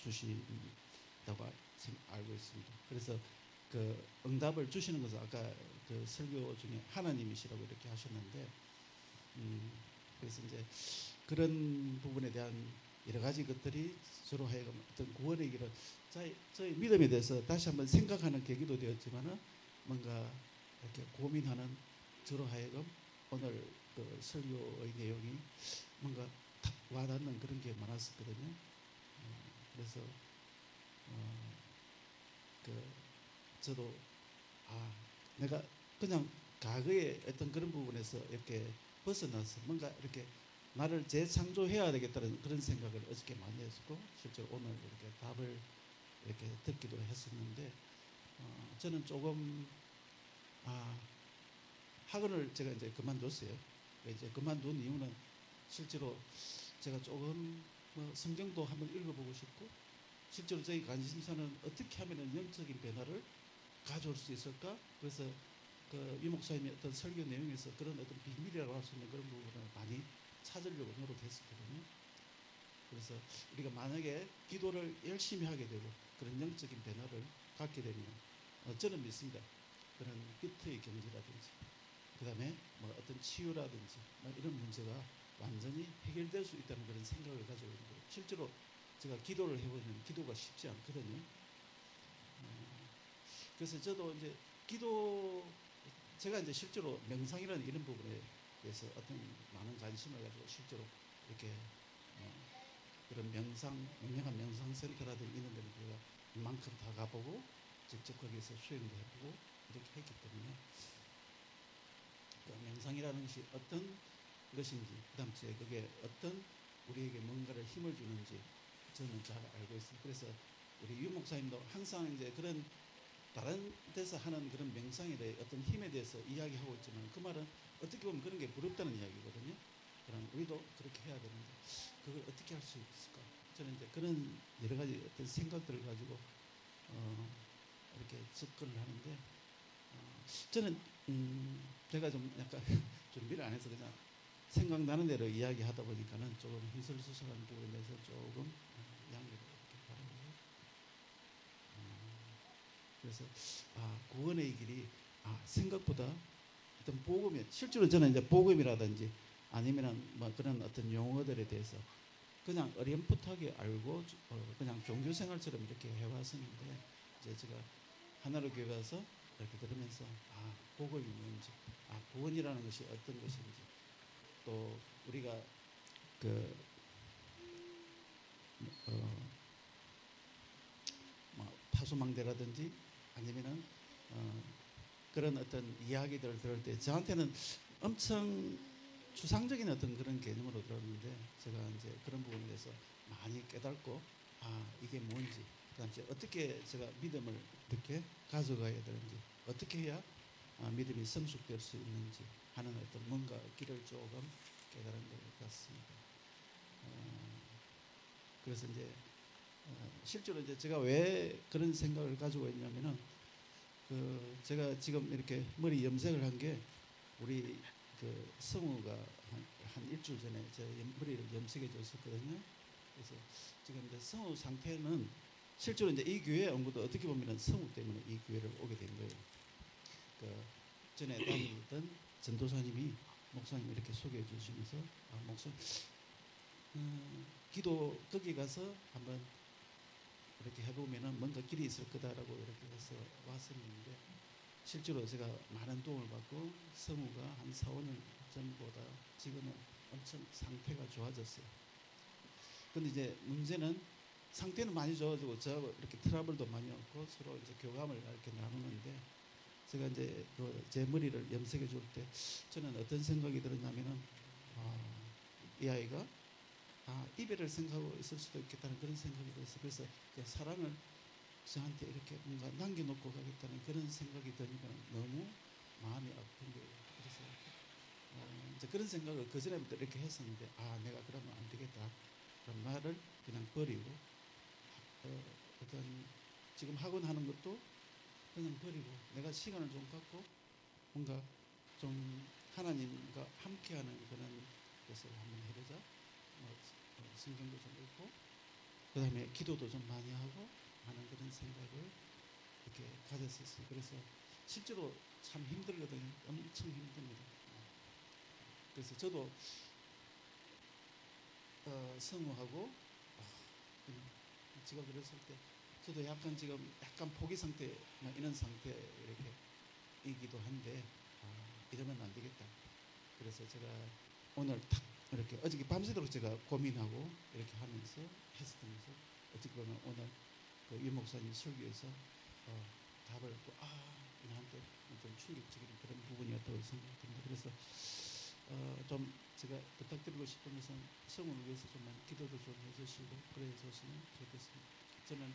주신다고 알고 있습니다. 그래서 그 응답을 주시는 것은 아까 그 설교 중에 하나님이시라고 이렇게 하셨는데, 그래서 이제 그런 부분에 대한 여러 가지 것들이 저로 하여금 어떤 구원의 길을 저희 믿음에 대해서 다시 한번 생각하는 계기도 되었지만은, 뭔가 이렇게 고민하는 저로 하여금 오늘 그 설교의 내용이 뭔가 탁 와닿는 그런 게 많았었거든요. 그래서 그 저도 내가 그냥 과거의 어떤 그런 부분에서 이렇게 벗어나서 뭔가 이렇게 나를 재창조해야 되겠다는 그런 생각을 어저께 많이 했었고, 실제로 오늘 이렇게 답을 이렇게 듣기도 했었는데, 저는 조금 학원을 제가 이제 그만뒀어요. 이제 그만둔 이유는 실제로 제가 조금 성경도 한번 읽어보고 싶고, 실제로 저희 관심사는 어떻게 하면 영적인 변화를 가져올 수 있을까? 그래서 그 유 목사님의 어떤 설교 내용에서 그런 어떤 비밀이라고 할 수 있는 그런 부분을 많이 찾으려고 노력했었거든요. 그래서 우리가 만약에 기도를 열심히 하게 되고 그런 영적인 변화를 갖게 되면 저는 믿습니다. 그런 끝의 경제라든지, 그 다음에 뭐 어떤 치유라든지 이런 문제가 완전히 해결될 수 있다는 그런 생각을 가지고 있는데, 실제로 제가 기도를 해보면 기도가 쉽지 않거든요. 그래서 저도 이제 제가 이제 실제로 명상이라는 이런 부분에 대해서 어떤 많은 관심을 가지고 실제로 이렇게 그런 명령한 명상센터라든지 이런 데는 제가 이만큼 다 가보고 직접 거기에서 수행도 해보고 이렇게 했기 때문에 그 명상이라는 것이 어떤 것인지, 그다음 그게 어떤 우리에게 뭔가를 힘을 주는지 저는 잘 알고 있습니다. 그래서 우리 유 목사님도 항상 이제 그런 다른 데서 하는 그런 명상에 대해 어떤 힘에 대해서 이야기하고 있지만, 그 말은 어떻게 보면 그런 게 부럽다는 이야기거든요. 그럼 우리도 그렇게 해야 되는데 그걸 어떻게 할 수 있을까? 저는 이제 그런 여러 가지 어떤 생각들을 가지고 이렇게 접근을 하는데, 저는 제가 좀 약간 준비를 안 해서 그냥 생각나는 대로 이야기하다 보니까는 조금 힘설수설한 부분에 대해서 조금 양해를 이렇게 바라고요. 그래서 구원의 길이 생각보다 어떤 복음이, 실제로 저는 이제 복음이라든지 아니면은 뭐 그런 어떤 용어들에 대해서 그냥 어렴풋하게 알고 그냥 종교 생활처럼 이렇게 해왔었는데, 이제 제가 하나로 교회 가서 이렇게 들으면서 복음이 뭔지, 구원이라는 것이 어떤 것인지, 또 우리가 그 파수망대라든지 아니면은 그런 어떤 이야기들을 들을 때 저한테는 엄청 추상적인 어떤 그런 개념으로 들었는데, 제가 이제 그런 부분에 대해서 많이 깨닫고 이게 뭔지, 그다음에 어떻게 제가 믿음을 어떻게 가져가야 되는지, 어떻게 해야 믿음이 성숙될 수 있는지 하는 어떤 뭔가 길을 조금 깨달은 것 같습니다. 그래서 이제 실제로 이제 제가 왜 그런 생각을 가지고 있냐면은 제가 지금 이렇게 머리 염색을 한 게 우리 성우가 한 일주일 전에 제 머리를 염색해 줬었거든요. 그래서 지금 이제 성우 상태는 실제로 이제 이 교회에 온 것도 어떻게 보면은 성우 때문에 이 교회를 오게 된 거예요. 전에 다니던 전도사님이 목사님 이렇게 소개해 주시면서 목사님 기도 거기 가서 한번 이렇게 해보면은 뭔가 길이 있을 거다라고 이렇게 해서 왔었는데 실제로 제가 많은 도움을 받고 성우가 한 4, 5년 전보다 지금은 엄청 상태가 좋아졌어요. 근데 이제 문제는 상태는 많이 좋아지고 저하고 이렇게 트러블도 많이 없고 서로 이제 교감을 이렇게 나누는데 제가 이제 제 머리를 염색해 줄 때 저는 어떤 생각이 들었냐면은 이 아이가 이별을 생각하고 있을 수도 있겠다는 그런 생각이 들었어요. 그래서 그 사랑을 저한테 이렇게 뭔가 남겨놓고 가겠다는 그런 생각이 드니까 너무 마음이 아픈 거예요. 그래서 이제 그런 생각을 그 전에부터 이렇게 했었는데 내가 그러면 안 되겠다. 그런 말을 그냥 버리고 어떤 지금 학원 하는 것도 그냥 버리고 내가 시간을 좀 갖고 뭔가 좀 하나님과 함께하는 그런 것을 한번 해보자. 성경도 좀 읽고 그 다음에 기도도 좀 많이 하고 하는 그런 생각을 이렇게 가졌었어요. 그래서 실제로 참 힘들거든요. 엄청 힘듭니다. 그래서 저도 성우하고 제가 그랬을 때 저도 약간 지금 약간 포기 상태 이런 상태 이렇게이기도 한데 이러면 안 되겠다. 그래서 제가 오늘 탁 이렇게 어저께 밤새도록 제가 고민하고 이렇게 하면서 했으면서 어떻게 보면 오늘 유 목사님 설교에서 답을 또 나한테 좀 충격적인 그런 부분이었다고 생각합니다. 그래서 좀 제가 부탁드리고 싶은 것은 성우를 위해서 좀 많이 기도도 좀 해주시고 그래 주시면 좋겠습니다. 저는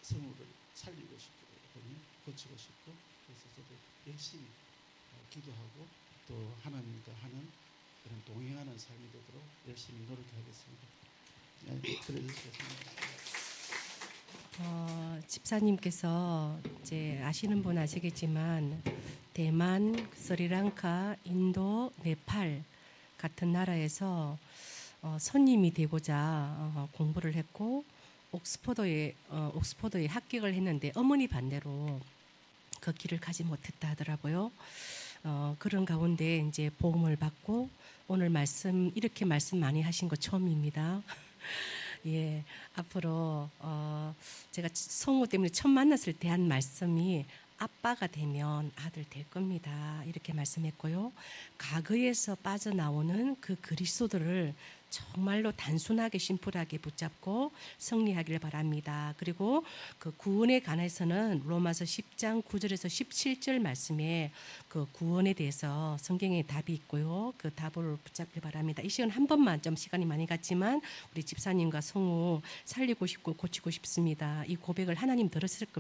성우를 살리고 싶거든요. 고치고 싶고 그래서 저도 열심히 기도하고 또 하나님과 하는 그런 동행하는 삶이 되도록 열심히 노력하겠습니다. 그래 주셨습니다. 집사님께서 이제 아시는 분 아시겠지만 대만, 스리랑카, 인도, 네팔 같은 나라에서 선임이 되고자 공부를 했고 옥스퍼드에 합격을 했는데 어머니 반대로 그 길을 가지 못했다 하더라고요. 그런 가운데 이제 보험을 받고 오늘 이렇게 말씀 많이 하신 거 처음입니다. 예, 앞으로 제가 성우 때문에 처음 만났을 때 한 말씀이 아빠가 되면 아들 될 겁니다. 이렇게 말씀했고요. 과거에서 빠져나오는 그 그리스도들을 정말로 단순하게 심플하게 붙잡고 승리하기를 바랍니다. 그리고 그 구원에 관해서는 로마서 10장 9절에서 17절 말씀에 그 구원에 대해서 성경에 답이 있고요. 그 답을 붙잡길 바랍니다. 이 시간 한 번만 좀 시간이 많이 갔지만 우리 집사님과 성우 살리고 싶고 고치고 싶습니다. 이 고백을 하나님 들었을 겁니다.